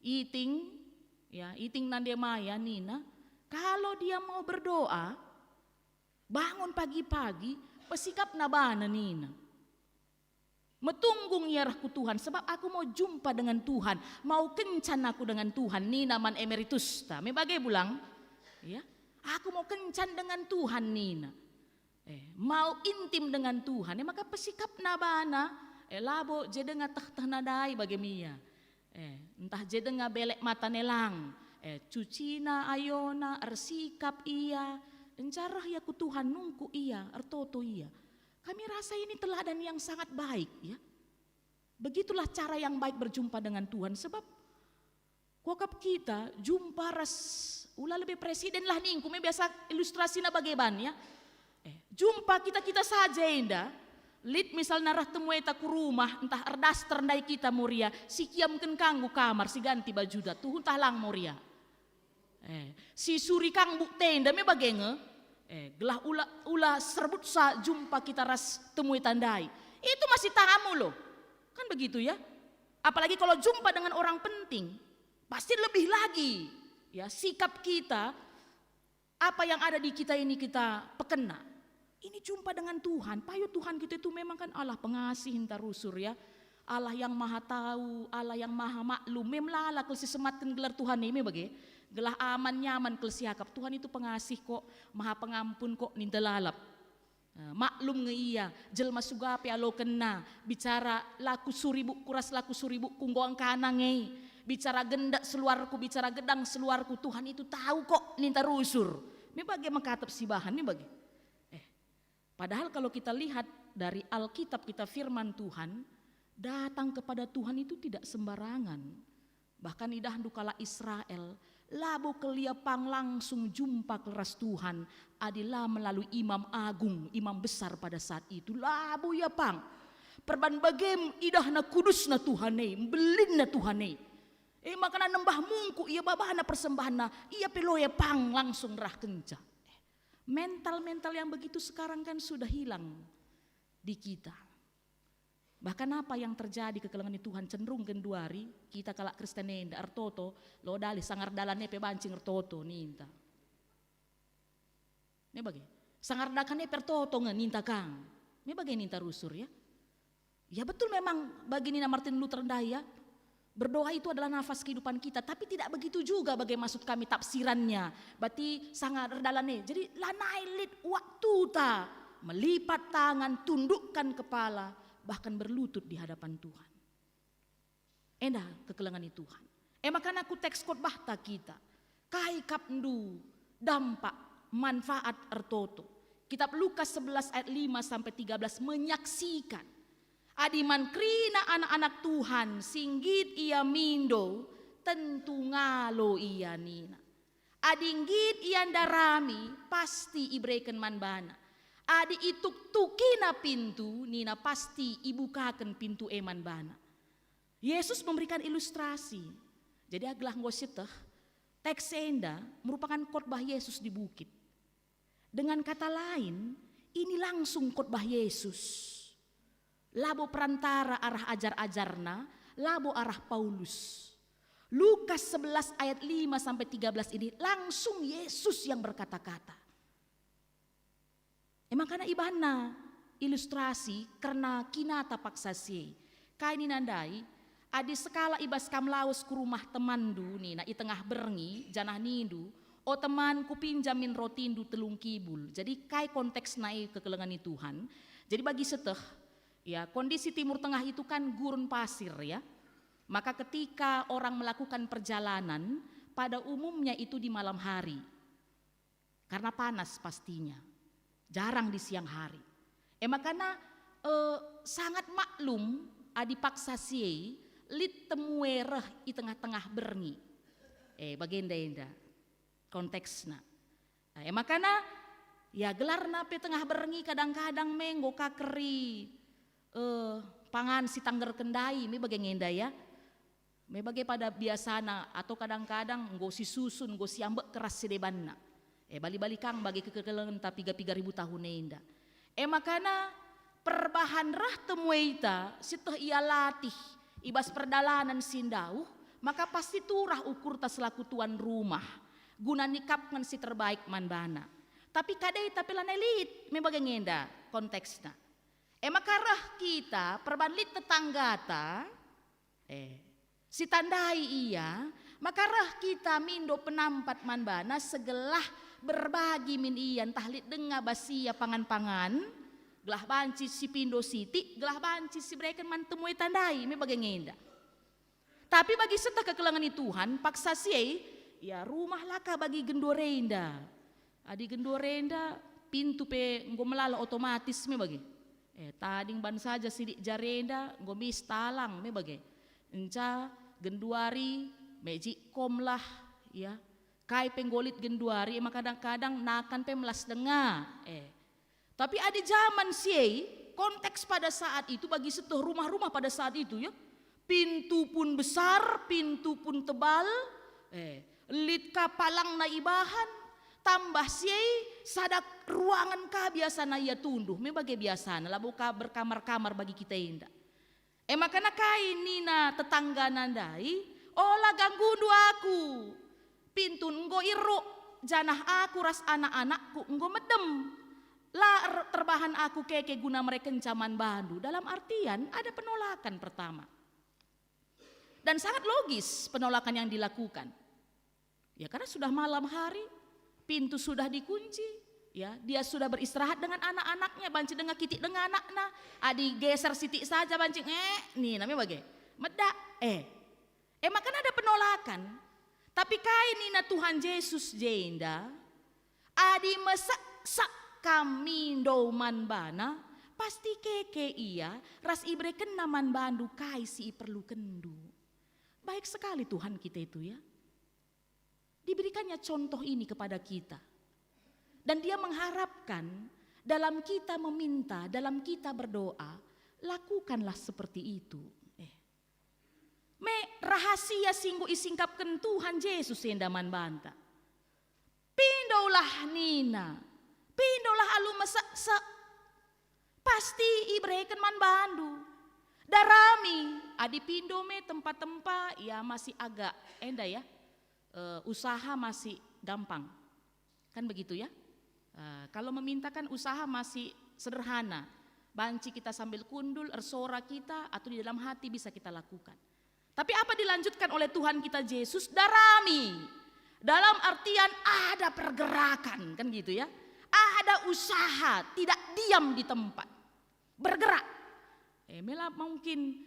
iting nande maya Nina, kalau dia mau berdoa bangun pagi-pagi pesikap nabana Nina. Metunggung yarahku Tuhan, sebab aku mau jumpa dengan Tuhan, mau kencan aku dengan Tuhan, Nina man emeritus ta. Me bagai bulang, ya, aku mau kencan dengan Tuhan Nina, mau intim dengan Tuhan, maka pesikap nabana, labo jedenga tah nadai bagemia, entah jedenga belek mata nelang, cucina ayona, ersikap iya, encarah ya ku Tuhan nungku iya, ertoto iya. Kami rasa ini teladan yang sangat baik ya. Begitulah cara yang baik berjumpa dengan Tuhan. Sebab kokap kita jumpa ras ulah lebih presiden lah nih. Kume biasa ilustrasinya bagaimana ya. Jumpa kita saja indah. Lid misal narah temu eta ku rumah entah erdas terendai kita muria. Si kiam ken kanggu kamar si ganti baju dah tuh entah lang muria. Si suri kang buk tenda me bagenge. Gelah ula serbut sa jumpa kita ras temui tandai. Itu masih tamu loh. Kan begitu ya. Apalagi kalau jumpa dengan orang penting. Pasti lebih lagi. Ya sikap kita. Apa yang ada di kita ini kita pekena. Ini jumpa dengan Tuhan. Payo Tuhan kita itu memang kan Allah pengasih hintarusur ya. Allah yang maha tahu. Allah yang maha maklum. Memlala kalau sematkan gelar Tuhan ini bagaimana. Gelah aman nyaman kelsiakap Tuhan itu pengasih kok, maha pengampun kok nindalalap. Maklum nge iya, jelma sugape alo kena, bicara laku suribu kuras laku suribu kunggoang kanange, bicara gendak seluarku, bicara gedang seluarku, Tuhan itu tahu kok ninta rusur. Ini bagi mengkatap si bahan, ini bagi. Padahal kalau kita lihat dari Alkitab kita firman Tuhan, datang kepada Tuhan itu tidak sembarangan. Bahkan idah dukala Israel, labo keliapang langsung jumpa keras Tuhan adalah melalui imam agung, imam besar pada saat itu. Labo ya pang, perban bagem idah na kudus na Tuhane, belin na Tuhane. Makana nembah mungku ia babahana persembahana, ia peloya pang langsung rah kenca. Mental-mental yang begitu sekarang kan sudah hilang di kita. Bahkan apa yang terjadi kekelangan Tuhan cenderung genduari kita kalak Kristen enda artoto lo dali sangar dalannya pe bancing artoto ninta. Me bagi sangar dakane pertoto nge ninta kang. Me bagi ninta rusur ya. Ya betul memang bagi Nina Martin Luther Daya Berdoa itu adalah nafas kehidupan kita, tapi tidak begitu juga bagi maksud kami tafsirannya. Berarti sangat redalane. Jadi lanai lit waktu ta melipat tangan, tundukkan kepala, bahkan berlutut di hadapan Tuhan. Endah kekelengan Tuhan. Makanya aku teks khotbah ta kita. Kai kapndu dampak manfaat ertoto. Kitab Lukas 11 ayat 5 sampai 13 menyaksikan adiman krina anak-anak Tuhan singgit ia mindo tentu ngalo ia nina. Adinggit ian darami pasti ibreken manbana. Adi ituk tukina pintu nina pasti ibukakan pintu eman bana. Yesus memberikan ilustrasi. Jadi aglah ngositeh teks enda merupakan khotbah Yesus di bukit. Dengan kata lain, ini langsung khotbah Yesus. Labo perantara arah ajar-ajarna, labo arah Paulus. Lukas 11 ayat 5 sampai 13 ini langsung Yesus yang berkata-kata. Karena ibana ilustrasi karena kinata paksasi. Kaini nandai adi sekala ibas kam laos ku rumah temandu nina i tengah berngi janah nindu o temanku pinjamin rotindu telung kibul. Jadi kai konteks naik kekelengan Tuhan. Jadi bagi seteh ya, kondisi Timur Tengah itu kan gurun pasir ya. Maka ketika orang melakukan perjalanan pada umumnya itu di malam hari. Karena panas pastinya. Jarang di siang hari. Makanya sangat maklum adipaksa sie lit temuereh di tengah-tengah berngi. Bagenda-enda konteksna. Makanya ya gelar nape tengah berngi kadang-kadang menggo kakeri. Pangan si tangger kendai me bagai ngenda ya. Me bagai pada biasana atau kadang-kadang nggo si susun nggo si ambek keras si debanna. Bali-bali kang bagi kekekelengan tapi 3.000 tahun enda. Makana perbahan rah temueita siteh ia latih ibas perdalanan sindau maka pasti turah ukur ta selaku tuan rumah guna nikapkan si terbaik manbana. Tapi kadai tapi lanelit me bagai ngenda konteksna. Makarah kita perbanlit tetanggata si tandai iya makarah kita mindo penampat manbana segelah berbagi min iyan tahlit denga basia pangan-pangan gelah banci si pindo siti gelah banci si breken mantemui tandai me bagai ngenda. Tapi bagi serta kekelengan Tuhan paksa sie ya rumah laka bagi gendorenda. Adi gendorenda pintu pe nggo melala otomatis me bagi. Tading ban saja sidik jarenda gomis talang me bagai. Enca genduari meji kom lah ya. Kai penggolit genduari emang kadang-kadang nakan pe melas denga. Tapi ada zaman siei konteks pada saat itu bagi setuh rumah-rumah pada saat itu ya. Pintu pun besar, pintu pun tebal. Lit kapalang na ibahan. Tambah siei sadak ruangan ka biasa na ia tunduh. Me bagai biasa na labu ka berkamar-kamar bagi kita indah. Makana kai nina tetangga nandai. Olah ganggundu aku. Pintu nggo iru janah aku ras anak-anakku nggo medem. La terbahan aku keke guna mereka kencaman bandu. Dalam artian ada penolakan pertama. Dan sangat logis penolakan yang dilakukan. Ya karena sudah malam hari, pintu sudah dikunci, ya dia sudah beristirahat dengan anak-anaknya, banci dengan kitik dengan anaknya, adi geser sitik saja banci nih namanya bagai medak makanya ada penolakan. Tapi kai nina Tuhan Yesus jenda, adi mesak kami doman bana, pasti keke iya ras ibreken naman bandu kai si perlu kendu. Baik sekali Tuhan kita itu ya. Diberikannya contoh ini kepada kita. Dan dia mengharapkan dalam kita meminta, dalam kita berdoa, lakukanlah seperti itu. Me rahasia singgu isingkapkan Tuhan Yesus endaman banta. Pindolah nina, pindolah alu mesak-sak. Pasti ibreken man bandu. Darami, adi pindo me tempat-tempat ya masih agak enda ya. Usaha masih gampang. Kan begitu ya. Kalau memintakan usaha masih sederhana. Banci kita sambil kundul, ersora kita atau di dalam hati bisa kita lakukan. Tapi apa dilanjutkan oleh Tuhan kita Yesus? Darami. Dalam artian ada pergerakan, kan gitu ya. Ada usaha, tidak diam di tempat. Bergerak. Mela mungkin,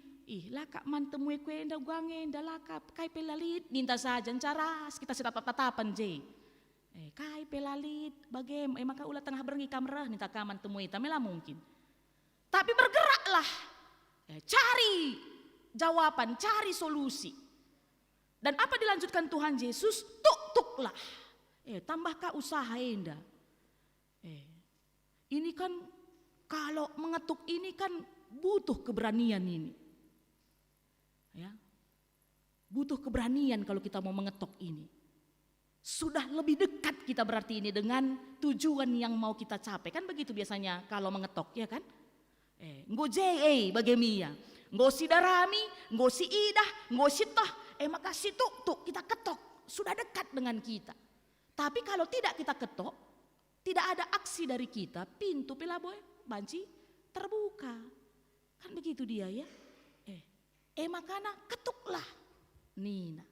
lah kak mantemui kue nda guange nda lakap, kai pelalit, ninta saja caras, kita tatapan je. Kai pelalit, bagem, maka ulah tengah berengi kamera, ninta kaman temui, tamela mungkin. Tapi bergeraklah, cari jawaban, cari solusi. Dan apa dilanjutkan Tuhan Yesus? Tuk-tuklah. Tambahkah usaha enda. Ini kan kalau mengetuk ini kan butuh keberanian ini. Ya. Butuh keberanian kalau kita mau mengetok ini. Sudah lebih dekat kita berarti ini dengan tujuan yang mau kita capai. Kan begitu biasanya kalau mengetok, ya kan? Nggo bagemia. Nggo si darami, nggo si idah, nggo si toh. Maka si tuk kita ketok, sudah dekat dengan kita. Tapi kalau tidak kita ketok, tidak ada aksi dari kita, pintu pelaboy banci terbuka. Kan begitu dia ya. Makanya ketuklah. Nina.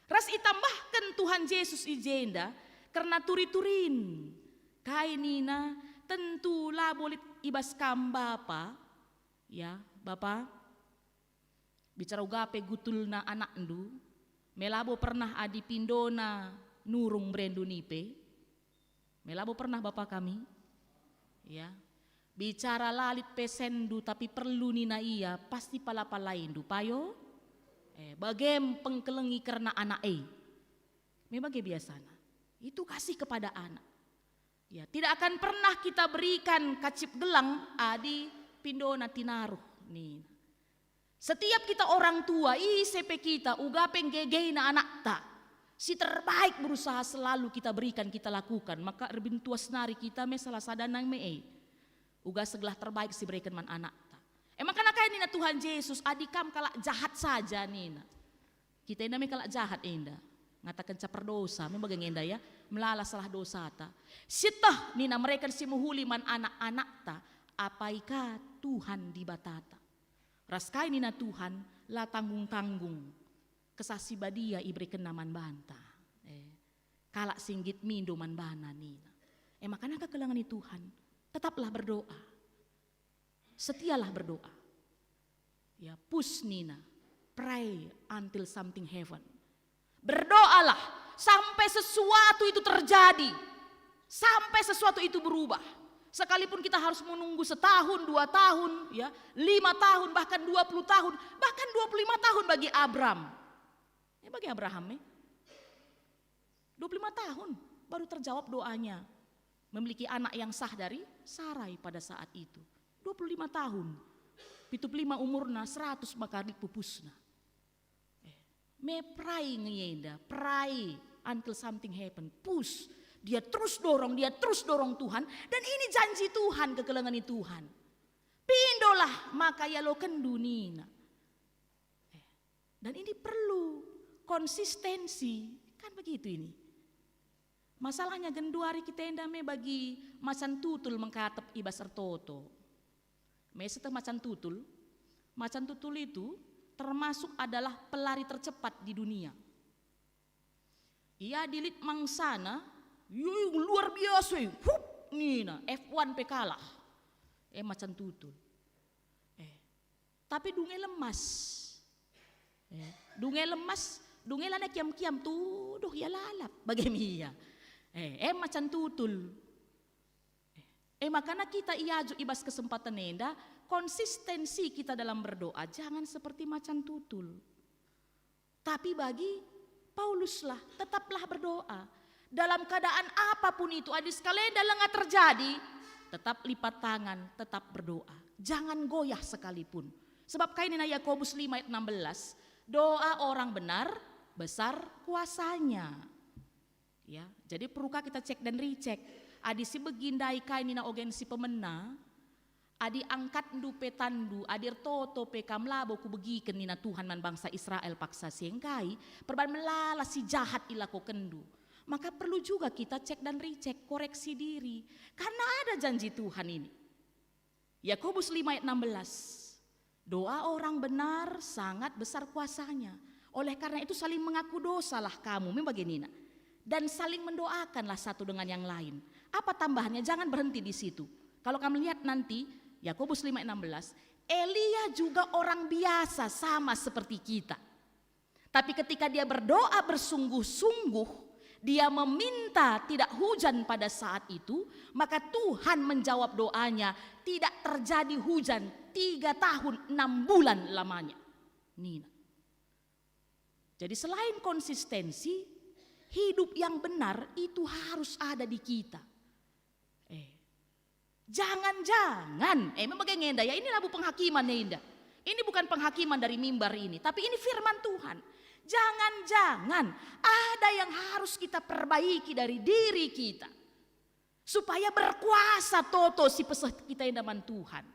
Ras itambahkan Tuhan Yesus ijenda karena turi-turin. Kai Nina tentu lah boleh ibas kam Bapa. Ya, Bapak. Bicara ugape gutulna anak ndu, melabo pernah adi pindona nurung brendu nipe. Melabo pernah Bapak kami. Ya. Bicara lalit pesendu tapi perlu nina iya pasti palapalain du payo. Bagem pengkelengi karena anak memang biasana. Itu kasih kepada anak. Ya, tidak akan pernah kita berikan kacip gelang adi pindona tinaruh nih. Setiap kita orang tua, ICP kita, ugapeng gegei na anak ta. Si terbaik berusaha selalu kita berikan, kita lakukan. Maka rebin tuas nari kita salah sadanang uga segelah terbaik si berikan man anak ta. Makanya kayak nina Tuhan Yesus, adikam kalak jahat saja nina. Kita indah kalak jahat indah. Ngatakan capar dosa, memang indah ya. Melala salah dosa ta. Sitah nina mereka si muhuli man anak-anak ta. Apaika Tuhan di batata. Raskai nina Tuhan la tanggung-tanggung kesasi badia iberikan naman banta. Kalak singgit mindo man bana nina. Makanya kekelangan ni Tuhan tetaplah berdoa. Setialah berdoa. Ya, push nina. Pray until something happen. Berdoalah sampai sesuatu itu terjadi. Sampai sesuatu itu berubah. Sekalipun kita harus menunggu setahun, 2 tahun, ya, 5 tahun, bahkan 20 tahun, bahkan 25 tahun bagi Abraham. Bagi Abraham 25 tahun baru terjawab doanya. Memiliki anak yang sah dari Sarai pada saat itu. 25 tahun. 75 umurna 100 makari pupusna. Pray ngeyenda, pray until something happen. Push. Dia terus dorong Tuhan. Dan ini janji Tuhan, kekelengan Tuhan. Pindolah maka ya lo kendunina. Dan ini perlu konsistensi. Kan begitu ini. Masalahnya genduari kita endame bagi macan tutul mengkatap ibas ertoto. Setelah macan tutul itu termasuk adalah pelari tercepat di dunia. Ia dilit mangsana. Luar biasa, nina F1 pekalah, macan tutul. Tapi dunge lemas, dunge lana kiam-kiam tuh, ya lalap, bagaimana? Macan tutul. Makanya kita iaju ibas kesempatan enda, konsistensi kita dalam berdoa jangan seperti macan tutul. Tapi bagi Pauluslah, tetaplah berdoa. Dalam keadaan apapun itu, adis kalian dalam nggak terjadi, tetap lipat tangan, tetap berdoa. Jangan goyah sekalipun. Sebab kain ini Yakobus 5 ayat 16, doa orang benar besar kuasanya. Ya, jadi perlukah kita cek dan recheck. Adi si begindai kain ini ogen si pemena, adi angkat dupe tandu, adir toto pekam labo ku begiken nina Tuhan man bangsa Israel paksa siengkai, perban melala si jahat ilako kendu. Maka perlu juga kita cek dan recheck, koreksi diri. Karena ada janji Tuhan ini. Yakobus 5 ayat 16. Doa orang benar sangat besar kuasanya. Oleh karena itu saling mengaku dosalah kamu, memang begini. Dan saling mendoakanlah satu dengan yang lain. Apa tambahannya? Jangan berhenti di situ. Kalau kamu lihat nanti Yakobus 5:16, Elia juga orang biasa sama seperti kita. Tapi ketika dia berdoa bersungguh-sungguh, dia meminta tidak hujan pada saat itu, maka Tuhan menjawab doanya, tidak terjadi hujan 3 tahun 6 bulan lamanya. Nina. Jadi selain konsistensi, hidup yang benar itu harus ada di kita. Jangan-jangan, memang bagaimana ya, ini labu penghakiman ya Indah. Ini bukan penghakiman dari mimbar ini, tapi ini firman Tuhan. Jangan-jangan ada yang harus kita perbaiki dari diri kita. Supaya berkuasa toto si peserta kita yang daman Tuhan.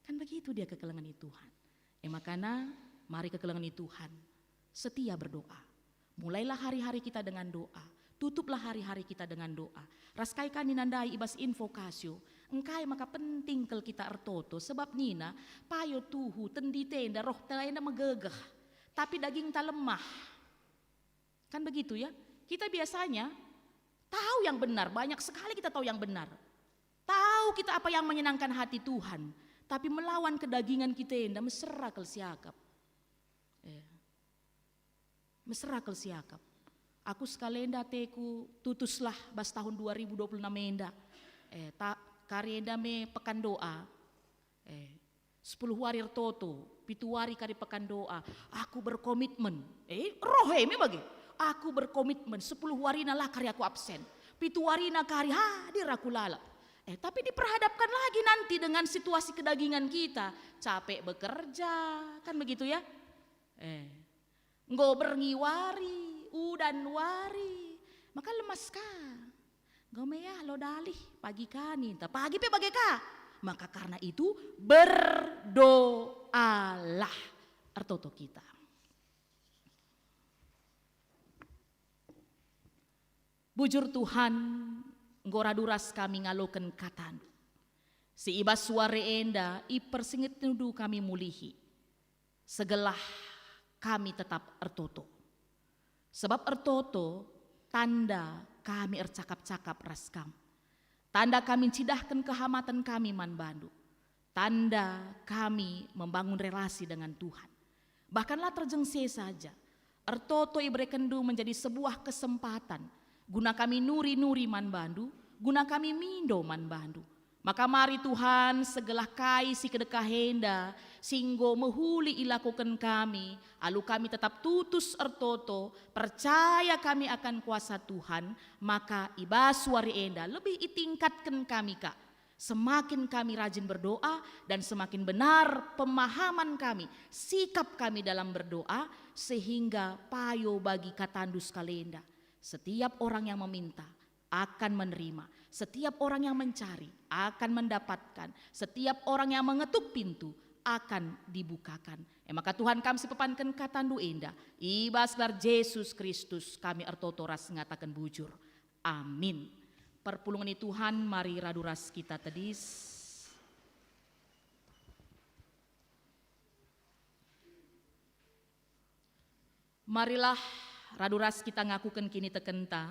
Kan begitu dia kekelengan Tuhan. Makanya mari kekelengan Tuhan. Setia berdoa. Mulailah hari-hari kita dengan doa. Tutuplah hari-hari kita dengan doa. Raskai kan ninandai ibas invokasio. Engkai maka penting kel kita ertoto. Sebab nina payo tuhu tendi tenda roh tenda megegah. Tapi daging tak lemah. Kan begitu ya. Kita biasanya tahu yang benar. Banyak sekali kita tahu yang benar. Tahu kita apa yang menyenangkan hati Tuhan. Tapi melawan kedagingan kita yang mesra kel siakap. Mesra kel siakap. Aku sekalenda teku tutuslah bas tahun 2026 enda. Karienda me pekan doa. 10 hari toto, 7 hari kari pekan doa. Aku berkomitmen. Me bagi. Aku berkomitmen 10 hari nalah kari aku absen. 7 hari na kari hadir aku lalap. Tapi diperhadapkan lagi nanti dengan situasi kedagingan kita. Capek bekerja, kan begitu ya. Ngober ngiwari, udan wari. Maka lemas ka. Gomea lo dalih pagi kani, pagi pe bagi ka. Maka karena itu berdoalah artoto kita. Bujur Tuhan, ngoraduras kami ngaloken katandu. Si ibas suare enda, ipersingit nudu kami mulihi. Segelah kami tetap ertoto. Sebab ertoto, tanda kami ercakap-cakap raskam. Tanda kami cidahkan kehamatan kami man bandu. Tanda kami membangun relasi dengan Tuhan. Bahkanlah terjengse saja. Ertoto ibrekendu menjadi sebuah kesempatan. Guna kami nuri-nuri man bandu. Guna kami mindo man bandu. Maka mari Tuhan segelah kai si kedekahenda singgo mehuli ilakukan kami. Alu kami tetap tutus ertoto. Percaya kami akan kuasa Tuhan. Maka ibas wari enda lebih itingkatkan kami kak. Semakin kami rajin berdoa dan semakin benar pemahaman kami. Sikap kami dalam berdoa sehingga payo bagi katandus kalenda. Setiap orang yang meminta akan menerima. Setiap orang yang mencari akan mendapatkan. Setiap orang yang mengetuk pintu akan dibukakan. Maka Tuhan kami sepepankan katandu enda. Ibas bar Yesus Kristus kami ertotoras ngatakan bujur. Amin. Perpulungan Tuhan mari raduras kita tedis. Marilah raduras kita ngakukan kini tekenta.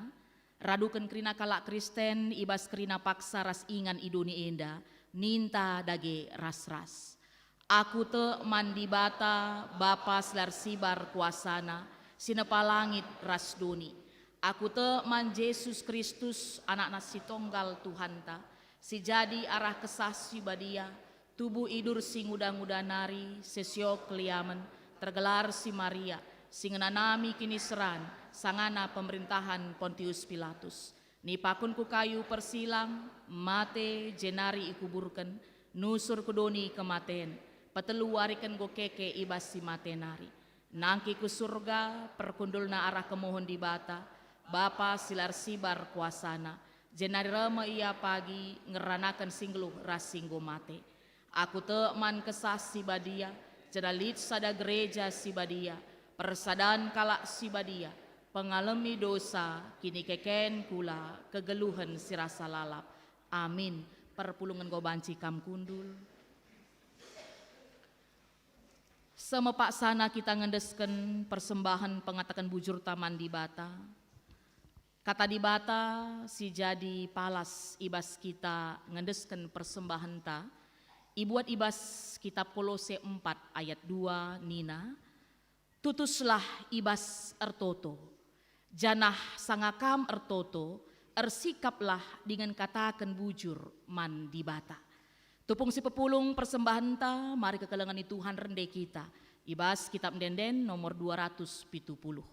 Radukan kerina kalak Kristen, ibas kerina paksa ras ingan iduni enda, ninta dage ras-ras. Aku te mandi bata, bapa selar sibar kuasana, sinepa langit ras duni. Aku te man Yesus Kristus, anak nasi tonggal Tuhan ta, si jadi arah kesah si badia, tubuh idur sing uda-uda nari, sesiok liamen, tergelar si Maria, singenanami kini seran, sangana pemerintahan Pontius Pilatus. Nipakun ku kayu persilang, mate jenari ikuburken, nusur kudoni kematen, petelu wariken go keke ibas si matenari. Nangki ku surga, perkundul na arah kemohon di bata, bapa silar sibar kuasana, jenari rema ia pagi, ngeranakan singluh rasinggo mate. Aku te man kesah si badia, jenalit sada gereja si badia, persadaan kalak si badia, pengalami dosa, kini keken kula, kegeluhan sirasa lalap. Amin. Perpulungan go banci kam kundul. Semepak sana kita ngendesken persembahan pengatakan bujur taman di bata. Kata di bata si jadi palas ibas kita ngendesken persembahan ta. Ibuat ibas kitab Kolose 4 ayat 2 Nina. Tutuslah ibas ertoto. Janah sangakam ertoto. Ersikaplah dengan katakan bujur man di bata. Tupung si pepulung persembahan ta, mari kekelengan Tuhan rende kita. Ibas kitab Denden nomor 270.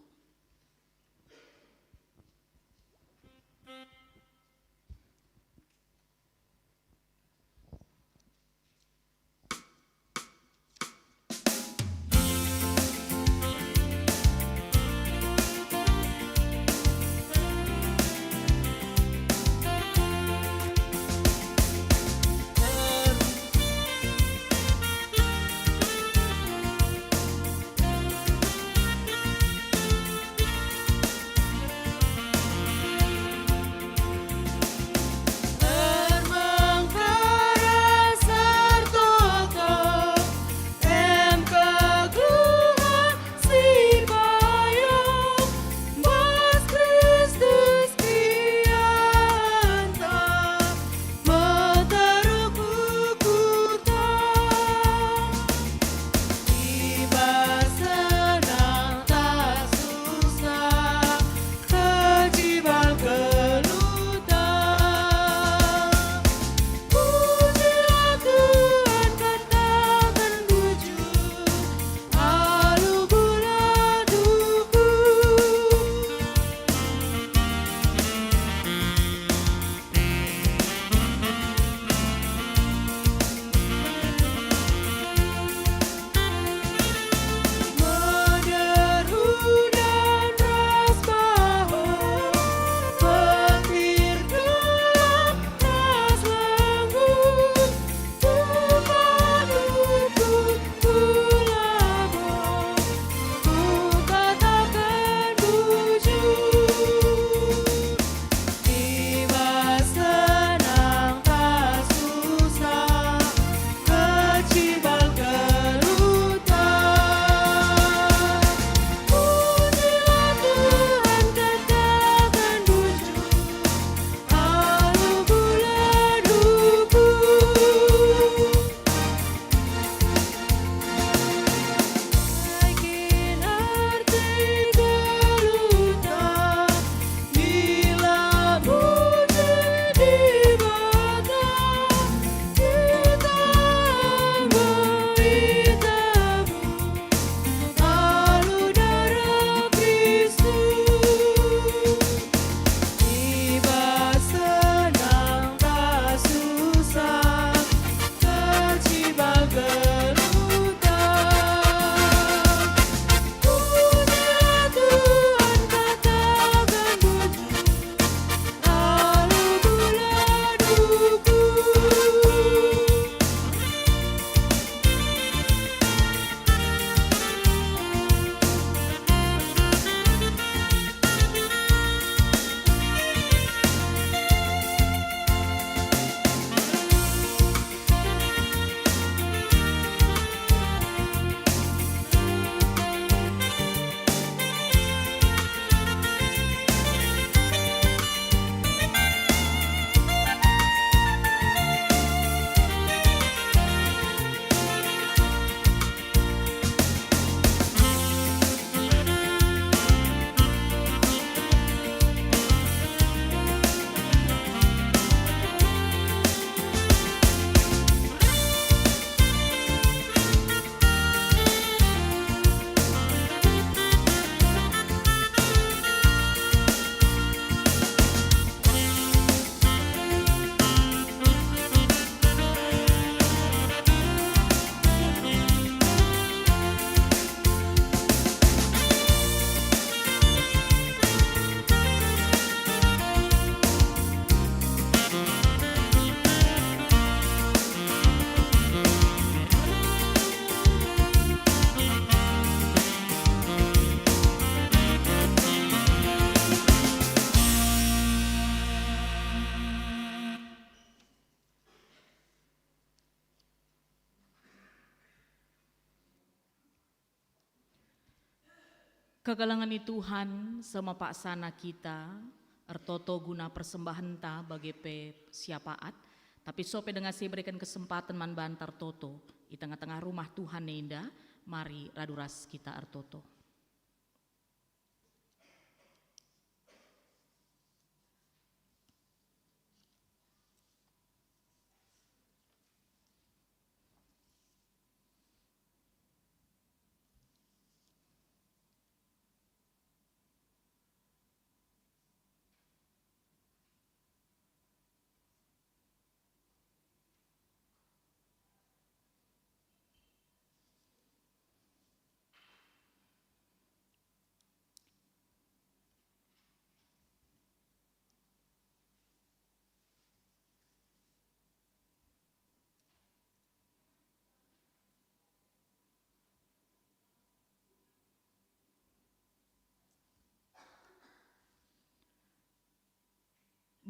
Kegalangan Tuhan sama Pak Sana kita, ertoto guna persembahan ta bagi pe siapaat, tapi sope dengan saya berikan kesempatan man bantar toto di tengah-tengah rumah Tuhan nenda, mari raduras kita ertoto.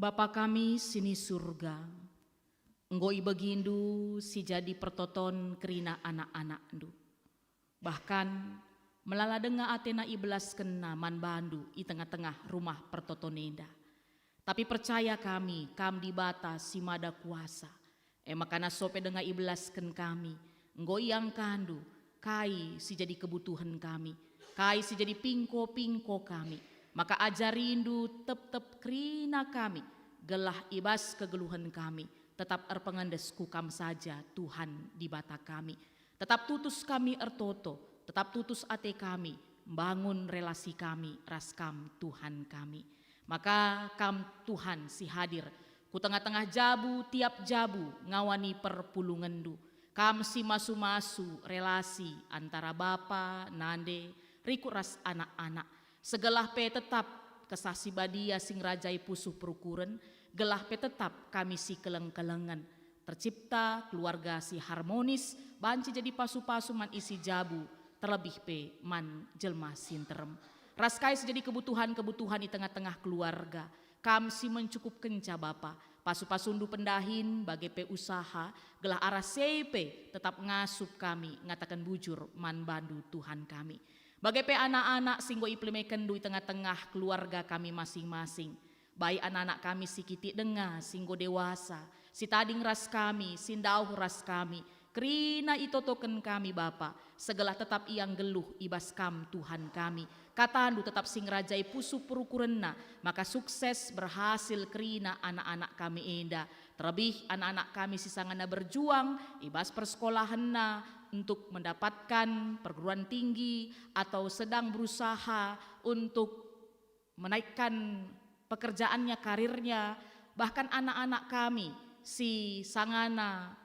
Bapa kami sini surga, enggo ibegindu si jadi pertoton kerina anak-anak ndu. Bahkan melala denga atena iblas kena man bandu i tengah-tengah rumah pertotonenda. Tapi percaya kami, kam di bata si mada kuasa. Makana sope denga iblas ken kami, enggo yang kandu, kai si jadi kebutuhan kami, kai si jadi pingko-pingko kami. Maka ajarindu tep-tep krina kami, gelah ibas kegeluhan kami, tetap erpengandesku kam saja Tuhan di bata kami. Tetap tutus kami ertoto, tetap tutus ate kami, bangun relasi kami, raskam Tuhan kami. Maka kam Tuhan si hadir, ku tengah-tengah jabu tiap jabu ngawani perpulungendu. Kam si masu-masu relasi antara bapa, nande, riku ras anak-anak. Segelah pe tetap kesasi badia sing rajai pusuh perukuran, gelah pe tetap kami si keleng-kelengan. Tercipta keluarga si harmonis, banci jadi pasu-pasu man isi jabu, terlebih pe man jelma sinterem. Raskai jadi kebutuhan-kebutuhan di tengah-tengah keluarga, kam si mencukup kenca bapa, pasu-pasundu pendahin bagi pe usaha, gelah arah sepe tetap ngasup kami, ngatakan bujur man bandu Tuhan kami. Bagai pe anak-anak singgo implementkan di tengah-tengah keluarga kami masing-masing. Baik anak-anak kami si kiti denga, singgo dewasa, si tading ras kami, sindauh ras kami. Kerina itotoken kami Bapa, segala tetap iang geluh ibas kam Tuhan kami. Katandu tetap sing rajai pusu perukurenna, maka sukses berhasil kerina anak-anak kami enda. Terlebih anak-anak kami si sangana berjuang ibas persekolahanna, untuk mendapatkan perguruan tinggi atau sedang berusaha untuk menaikkan pekerjaannya, karirnya. Bahkan anak-anak kami si sangana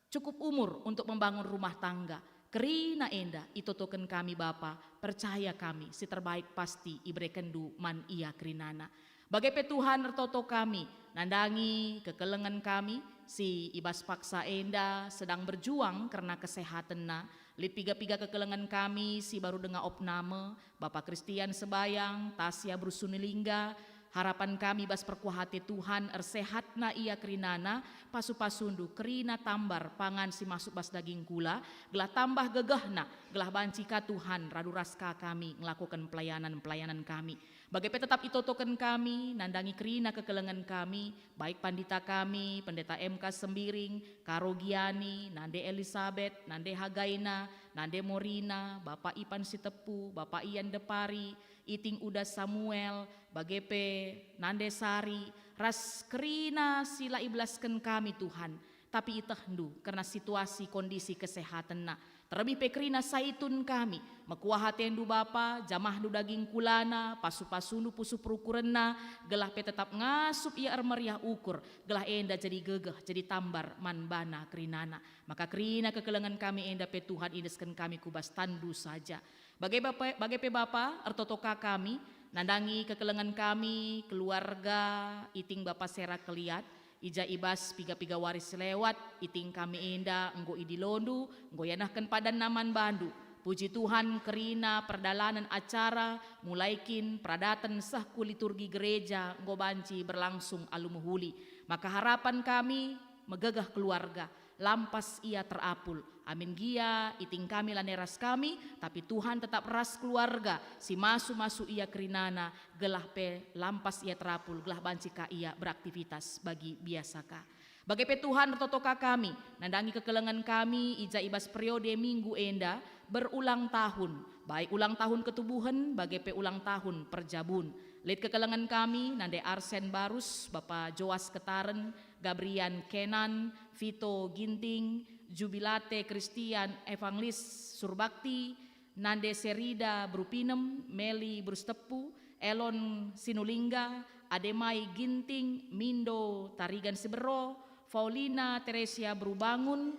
cukup umur untuk membangun rumah tangga. Kerina enda itotoken kami Bapa, percaya kami si terbaik pasti ibrekendu man ia kerinana. Bagai pe Tuhan ertoto kami, nandangi kekelengan kami, si ibas paksa enda sedang berjuang karena kesehatanna. Lit piga-piga kekelengan kami, si baru dengar opname, Bapak Kristian Sebayang, Tasya Brusunilingga. Harapan kami bas perkuahati Tuhan ersehatna ia kerinana, pasu-pasundu kerina tambar pangan si masuk bas daging kula, gelah tambah gegahna, gelah bancika Tuhan radu raska kami ngelakukan pelayanan-pelayanan kami. Bagai tetap itotoken kami, nandangi kerina kekelengan kami, baik pandita kami, pendeta MK Sembiring, Karogiani, Nande Elizabeth, Nande Hagaina, Nande Morina, Bapak Ipan Sitepu, Bapak Ian Depari, Iting Uda Samuel, bagepe Nande Sari, ras kerina sila iblaskan kami Tuhan, tapi itahdu karena situasi kondisi kesehatan na. Terlebih pekrina saitun kami, mekuahatendu Bapa, jamahdu daging kulana, pasu-pasundu pusu perukurenna, gelah pe tetap ngasup ia meriah ukur, gelah enda jadi gegeh, jadi tambar manbana kerinana. Maka kerina kekelengan kami enda pe Tuhan ideskan kami kubas tandu saja. Bagai pe Bapa, ertotoka kami, nandangi kekelengan kami, keluarga, iting Bapa Sera Keliat, ija ibas piga-piga waris lewat, iting kami enda, enggo idilondu, enggo yanahkan padan naman bandu. Puji Tuhan kerina perdalanan acara, mulaikin pradatan sahku liturgi gereja, enggo banci berlangsung alumuhuli. Maka harapan kami megegah keluarga, lampas ia terapul. Amin gia iting kami laneras kami, tapi Tuhan tetap ras keluarga, si masu ia kerinana, gelah pe lampas ia terapul, gelah bancika ia beraktivitas bagi biasaka. Bagai pe Tuhan retotoka kami, nandangi kekelengan kami, ija ibas periode minggu enda, berulang tahun, baik ulang tahun ketubuhan, bagai pe ulang tahun perjabun. Lid kekelengan kami, nande Arsen Barus, Bapak Joas Ketaren, Gabrian Kenan, Vito Ginting, Jubilate Christian Evangelis Surbakti, Nande Serida Brupinem, Meli Brustepu, Elon Sinulingga, Ademai Ginting, Mindo Tarigan Sibero, Faulina Teresia Brubangun,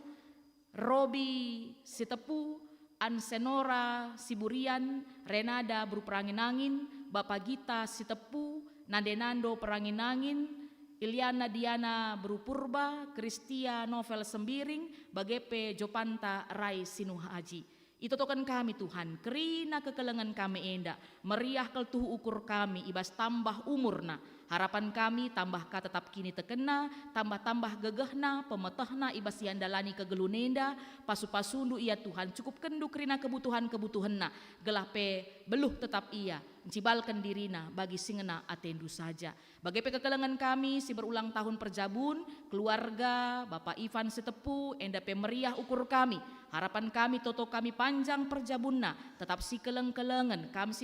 Robi Sitepu, Ansenora Siburian, Renada Bruperangin-angin, Bapak Gita Sitepu, Nande Nando Perangin-angin, Iliana Diana Berupurba, Kristia Novel Sembiring, Bagepe Jopanta Rai Sinuhaji. Itu token kami Tuhan, kerina kekelengan kami enda, meriah keltuh ukur kami, ibas tambah umurna. Harapan kami tambah ka tetap kini tekena, tambah-tambah gegehna, pemetehna ibas yandalani kegelunenda, pasu-pasundu ia Tuhan, cukup kendu kerina kebutuhan-kebutuhanna, gelah pe beluh tetap ia, cibalkan dirina bagi singena atendu saja. Bagai pe kekelengan kami si berulang tahun perjabun, keluarga, Bapak Ivan Sitepu, enda pe meriah ukur kami, harapan kami toto kami panjang perjabunna, tetap si keleng-kelengan, kami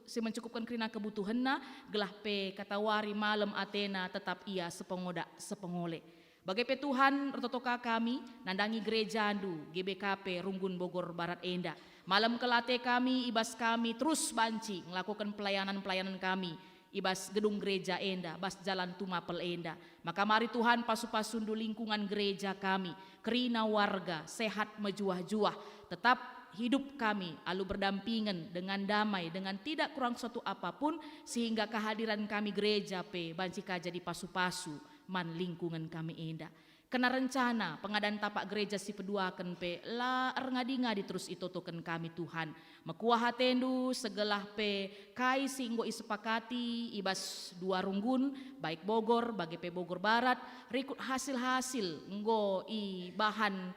si mencukupkan kerina kebutuhanna, gelah pe katawari malam Athena tetap ia sepengoda sepengole. Bagai pe Tuhan retotoka kami, nandangi gereja andu, GBKP Runggun Bogor Barat enda. Malam kelate kami, ibas kami terus banci, melakukan pelayanan-pelayanan kami. Ibas gedung gereja enda, bas jalan Tumapel enda. Maka mari Tuhan pasu-pasundu lingkungan gereja kami, kerina warga, sehat mejuah-juah, tetap hidup kami alu berdampingan dengan damai, dengan tidak kurang suatu apapun, sehingga kehadiran kami gereja pe bancika jadi pasu-pasu man lingkungan kami enda. Kena rencana pengadaan tapak gereja si peduakan pe la ngadi-ngadi terus itotoken kami Tuhan. Mekuah hatendu segelah pe kai singgo isepakati ibas dua runggun baik Bogor bagi pe Bogor Barat rikut hasil-hasil nggo i bahan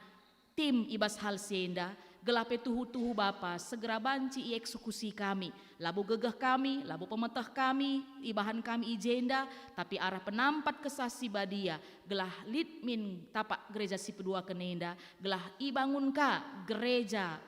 tim ibas hal sienda. Gelape tuhu-tuhu Bapa segera banci i eksekusi kami, labu gegah kami, labu pemetah kami, ibahan kami ijenda, tapi arah penampat kesasi badia, gelah litmin tapak gereja si pedua kenenda, gelah ibangun ka gereja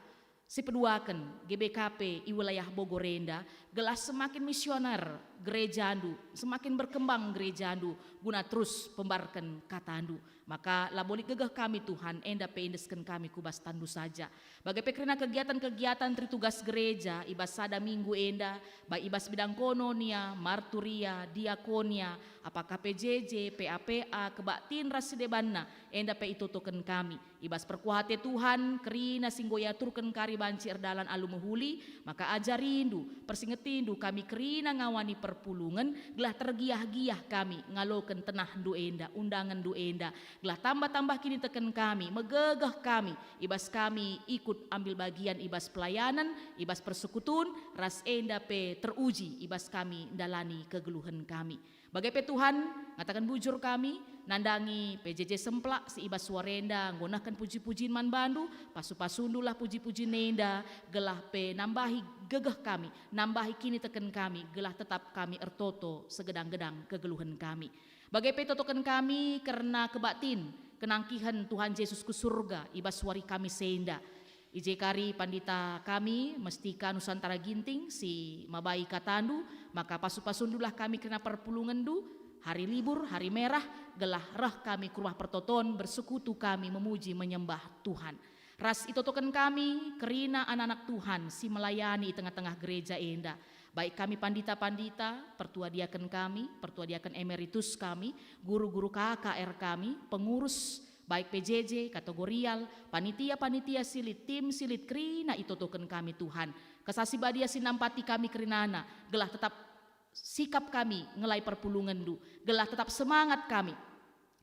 si peduaken GBKP i wilayah Bogorenda, gelah semakin misioner gereja andu, semakin berkembang gereja andu, guna terus pembarkan kata andu. Maka labolik gegah kami Tuhan, enda pe indesken kami kubas tandu saja. Bagai pekerina kegiatan-kegiatan tritugas gereja, ibas sada minggu enda, baik ibas bidang kononia, marturia, diakonia, apakah PJJ, PAPA, kebaktin rasidebanna, enda pe itotoken kami. Ibas perkuhate Tuhan, kerina singgoya turken kari banci erdalan alu mehuli, maka ajarindu, persingetindu kami kerina ngawani perpulungan, gelah tergiah-giah kami, ngaloken tenah du enda, undangan du enda, gelah tambah-tambah kini teken kami, megegah kami, ibas kami ikut ambil bagian ibas pelayanan, ibas persekutun, ras enda pe teruji, ibas kami dalani kegeluhan kami. Bagai pe Tuhan, ngatakan bujur kami, nandangi PJJ Semplak, si ibas suarenda, nggunakan puji-pujian man bandu, pasu-pasundulah puji-puji nenda, gelah pe nambahi gegah kami, nambahi kini teken kami, gelah tetap kami ertoto segedang-gedang kegeluhan kami. Bagai pe totokan kami karena kebaktin, kenangkihan Tuhan Yesus ke surga, ibas suari kami senda. Ije kari pandita kami, mestika Nusantara Ginting, si Mabai Katandu, maka pasu-pasundulah kami kena perpulungan du, hari libur, hari merah, gelah rah kami ke rumah pertoton, bersekutu kami memuji menyembah Tuhan. Ras itotokan kami, kerina anak-anak Tuhan, si melayani tengah-tengah gereja enda. Baik kami pandita-pandita, pertua diaken kami, pertua diaken emeritus kami, guru-guru KKR kami, pengurus, baik PJJ, kategorial, panitia-panitia silit, tim silit kerina itotoken kami Tuhan. Kesasi badia sinampati kami kerinana, gelah tetap sikap kami ngelai perpulungan du, gelah tetap semangat kami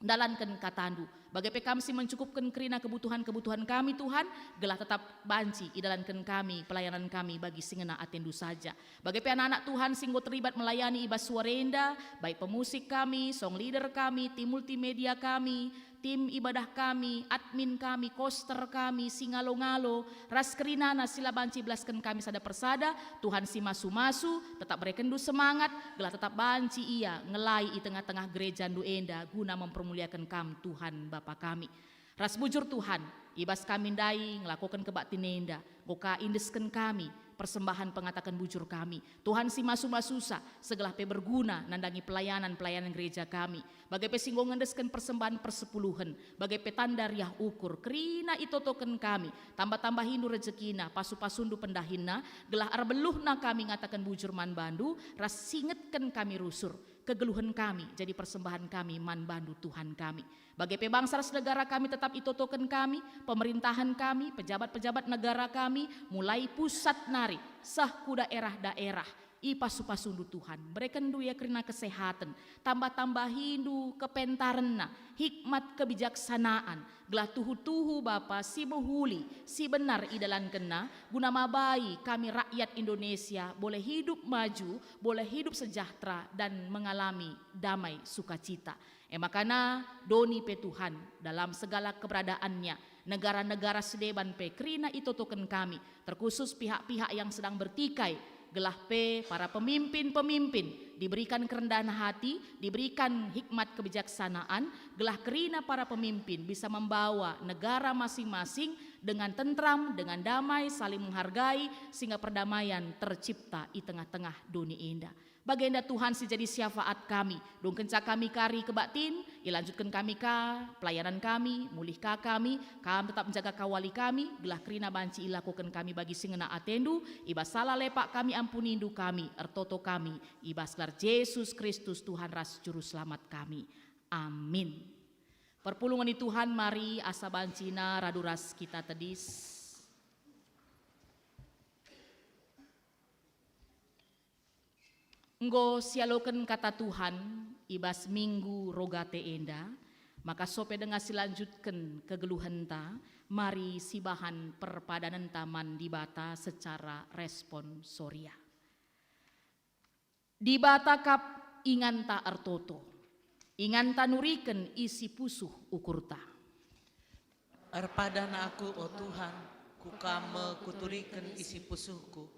dalankan katandu. Bagai pe kami si mencukupkan kerina kebutuhan-kebutuhan kami Tuhan, gelah tetap banci idalankan kami, pelayanan kami bagi singena atendu saja. Bagai pe anak-anak Tuhan singgo terlibat melayani ibas suarenda, baik pemusik kami, song leader kami, tim multimedia kami, tim ibadah kami, admin kami, koster kami, singalo-ngalo, ras kerinana sila banci belaskan kami sada persada, Tuhan si masu-masu, tetap berekendu semangat, gelah tetap banci ia, ngelai i tengah-tengah gereja ndu enda, guna mempermuliakan kam Tuhan Bapa kami. Ras bujur Tuhan, ibas kami ndai ngelakukan kebakti nenda, goka indesken kami, persembahan pengatakan bujur kami. Tuhan si masu-masusa, segala pe berguna nandangi pelayanan gereja kami. Bagai pe singgo ngendesken persembahan persepuluhan, bagai pe tanda riah ukur, kerina itotoken kami, tambah-tambah hindu rezekina, pasu-pasundu pendahina, gelah arbeluhna kami ngatakan bujur man bandu, ras singetken kami rusur. Kegeluhan kami jadi persembahan kami man bandu Tuhan kami. Bagai pe bangsa negara kami tetap itotoken kami, pemerintahan kami, pejabat-pejabat negara kami, mulai pusat nari, sah ku daerah-daerah, i pasu-pasundu Tuhan, berikan duya kerina kesehatan, tambah-tambah hindu kepentarena, hikmat kebijaksanaan, gelah tuhu-tuhu Bapa si mehuli, si benar idalan kena, guna mabai kami rakyat Indonesia boleh hidup maju, boleh hidup sejahtera dan mengalami damai sukacita. Makana doni pe Tuhan dalam segala keberadaannya, negara-negara sedeban pe kerina itotoken kami, terkhusus pihak-pihak yang sedang bertikai, gelah pe para pemimpin-pemimpin diberikan kerendahan hati, diberikan hikmat kebijaksanaan, gelah kerina para pemimpin bisa membawa negara masing-masing dengan tentram, dengan damai, saling menghargai, sehingga perdamaian tercipta di tengah-tengah dunia indah. Baginda Tuhan si jadi syafaat kami, dong kenca kami kari kebaktin, ilanjutkan kami ka, pelayanan kami, mulihka kami tetap menjaga kawali kami, gelah kerina banci ilakukan kami bagi singena atendu, ibas salah lepak kami ampunindu kami, ertoto kami, ibas gelar Yesus Kristus Tuhan ras juru selamat kami. Amin. Perpulungan di Tuhan, mari asa bancina raduras kita tedis. Nggo sialoken kata Tuhan, ibas minggu rogate enda, maka sope dengar silanjutkan kegeluhan ta, mari sibahan perpadanan taman dibata secara responsoria. Dibata kap inganta artoto, inganta nuriken isi pusuh ukurta. Arpadana aku, oh Tuhan, ku kame kuturiken isi pusuhku,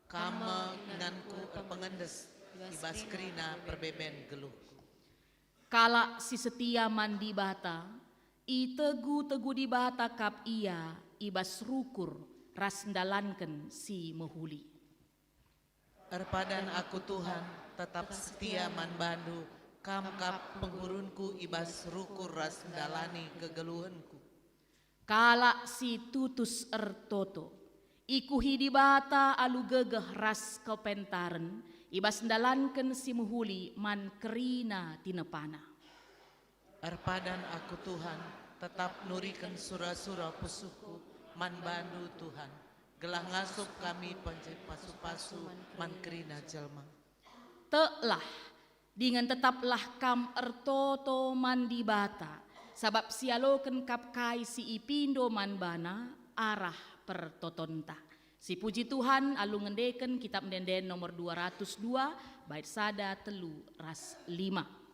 kame inganku pengendes, ibas kerina perbeben geluhku. Kala si setia mandi bata, i tegu-tegu di bata kap ia, ibas rukur ras ndalanken si mehuli. Arpadan aku Tuhan, tetap setia man bandu, kam kap penghurunku ibas rukur ras ndalani kegeluhanku. Kala si tutus ertoto, iku hidi bata alu gegeh ras kepentaren, ibas ndalanken si muhuli man kerina tinepana. Arpadan aku Tuhan, tetap nurikan sura-sura pusuhku, man bandu Tuhan, gelah ngasup kami pasu-pasu man kerina jelma. Telah, dengan tetaplah kam ertoto man di bata, sabab sialoken kap kai si ipindo man bana arah pertotonta. Si puji Tuhan alu ngendeken kitab Denden nomor 202 bait sada telu ras 5.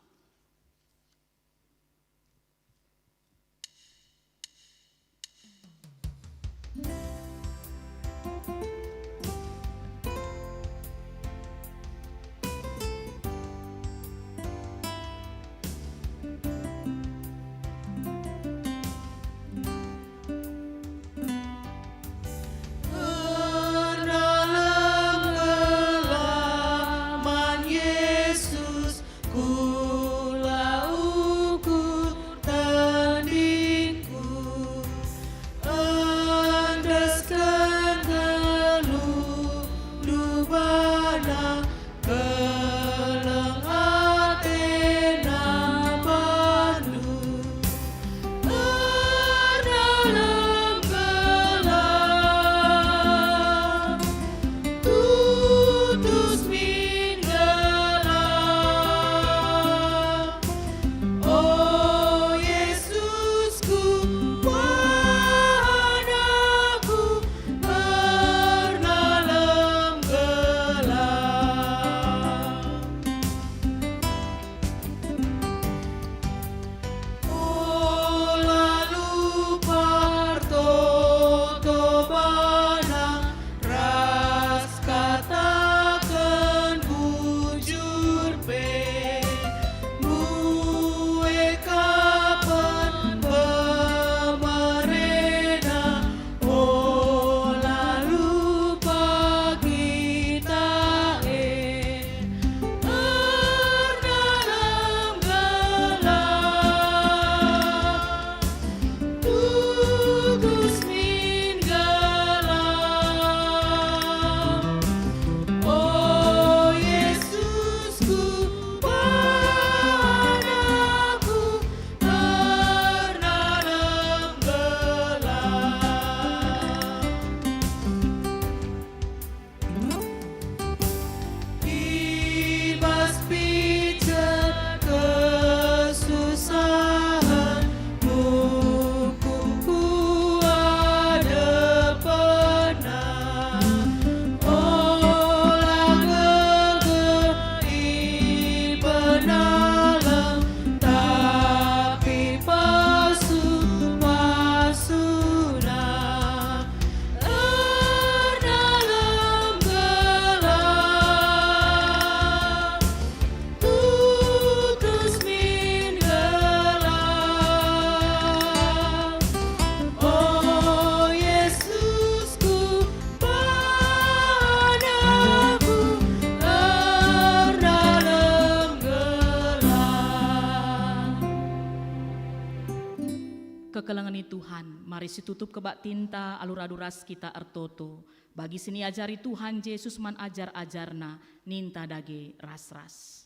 kekelengan Tuhan, mari si tutup kebak tinta aluraduras kita ertoto. Bagi sini ajari Tuhan Yesus man ajar-ajarna, ninta dage ras-ras.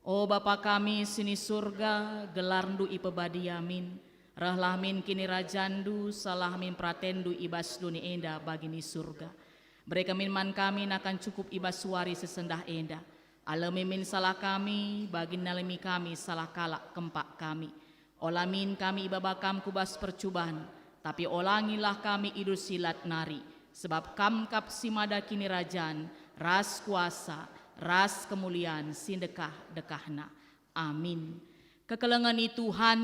O Bapa kami sini surga, gelarndu ipebadi yamin, rahlamin kini rajandu, salahmin pratendu ibas duni enda bagi ni surga. Mereka minman kami akan cukup ibas suari sesendah enda. Alamimin salah kami, bagi nalemi kami salah kalak kempak kami. Olamin kami ibabakam kubas percubaan, tapi olangilah kami idul silat nari. Sebab kamkap simada kini rajan, ras kuasa, ras kemuliaan, sindekah-dekahna. Amin. Kekelengan Tuhan,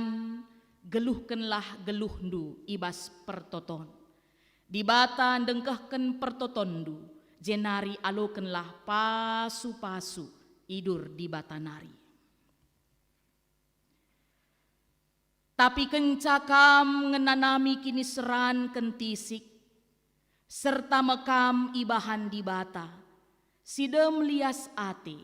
geluhkenlah geluhndu ibas pertoton. Dibata dengkahken pertotondu, jenari alokenlah pasu-pasu, idur di batanari. Tapi kencakam ngenanami kini seran kentisik, serta mekam ibahan di bata, sidem lias ate,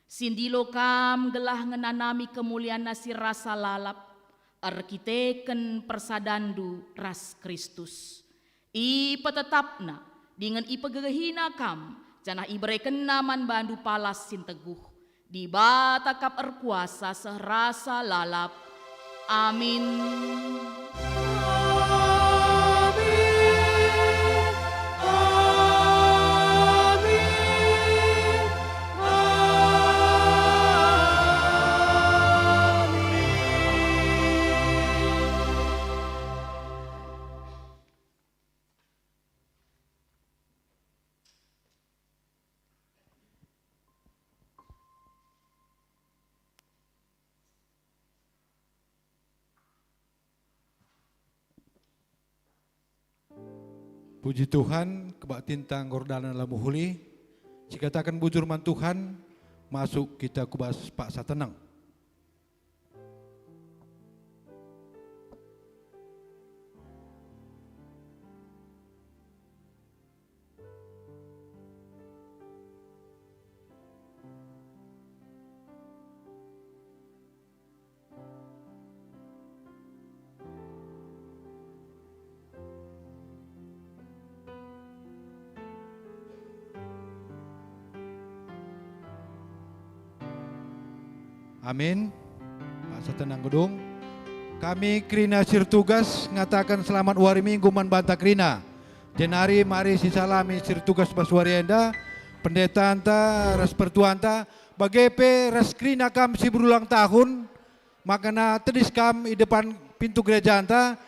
sindilo kam gelah ngenanami kemuliaan nasi rasa lalap, arkiteken persadandu ras Kristus. Ipa tetapna, dengan ipa gegehina kam, janah ibreken naman bandu palas sinteguh, di bata kap erkuasa serasa lalap. Amin. Puji Tuhan, kebak tintang gordana lamu huli, cikatakan bujur man Tuhan, masuk kita kubas paksa tenang. Amin. Paksa tenang gedung. Kami Krina Sirtugas ngatakan selamat wari minggu man banta Krina. Jenari mari si salami Sirtugas baswari enda. Pendeta anta ras pertuanta. Bagepe ras Krina kam si berulang tahun. Makana tedis kam di depan pintu gereja anta.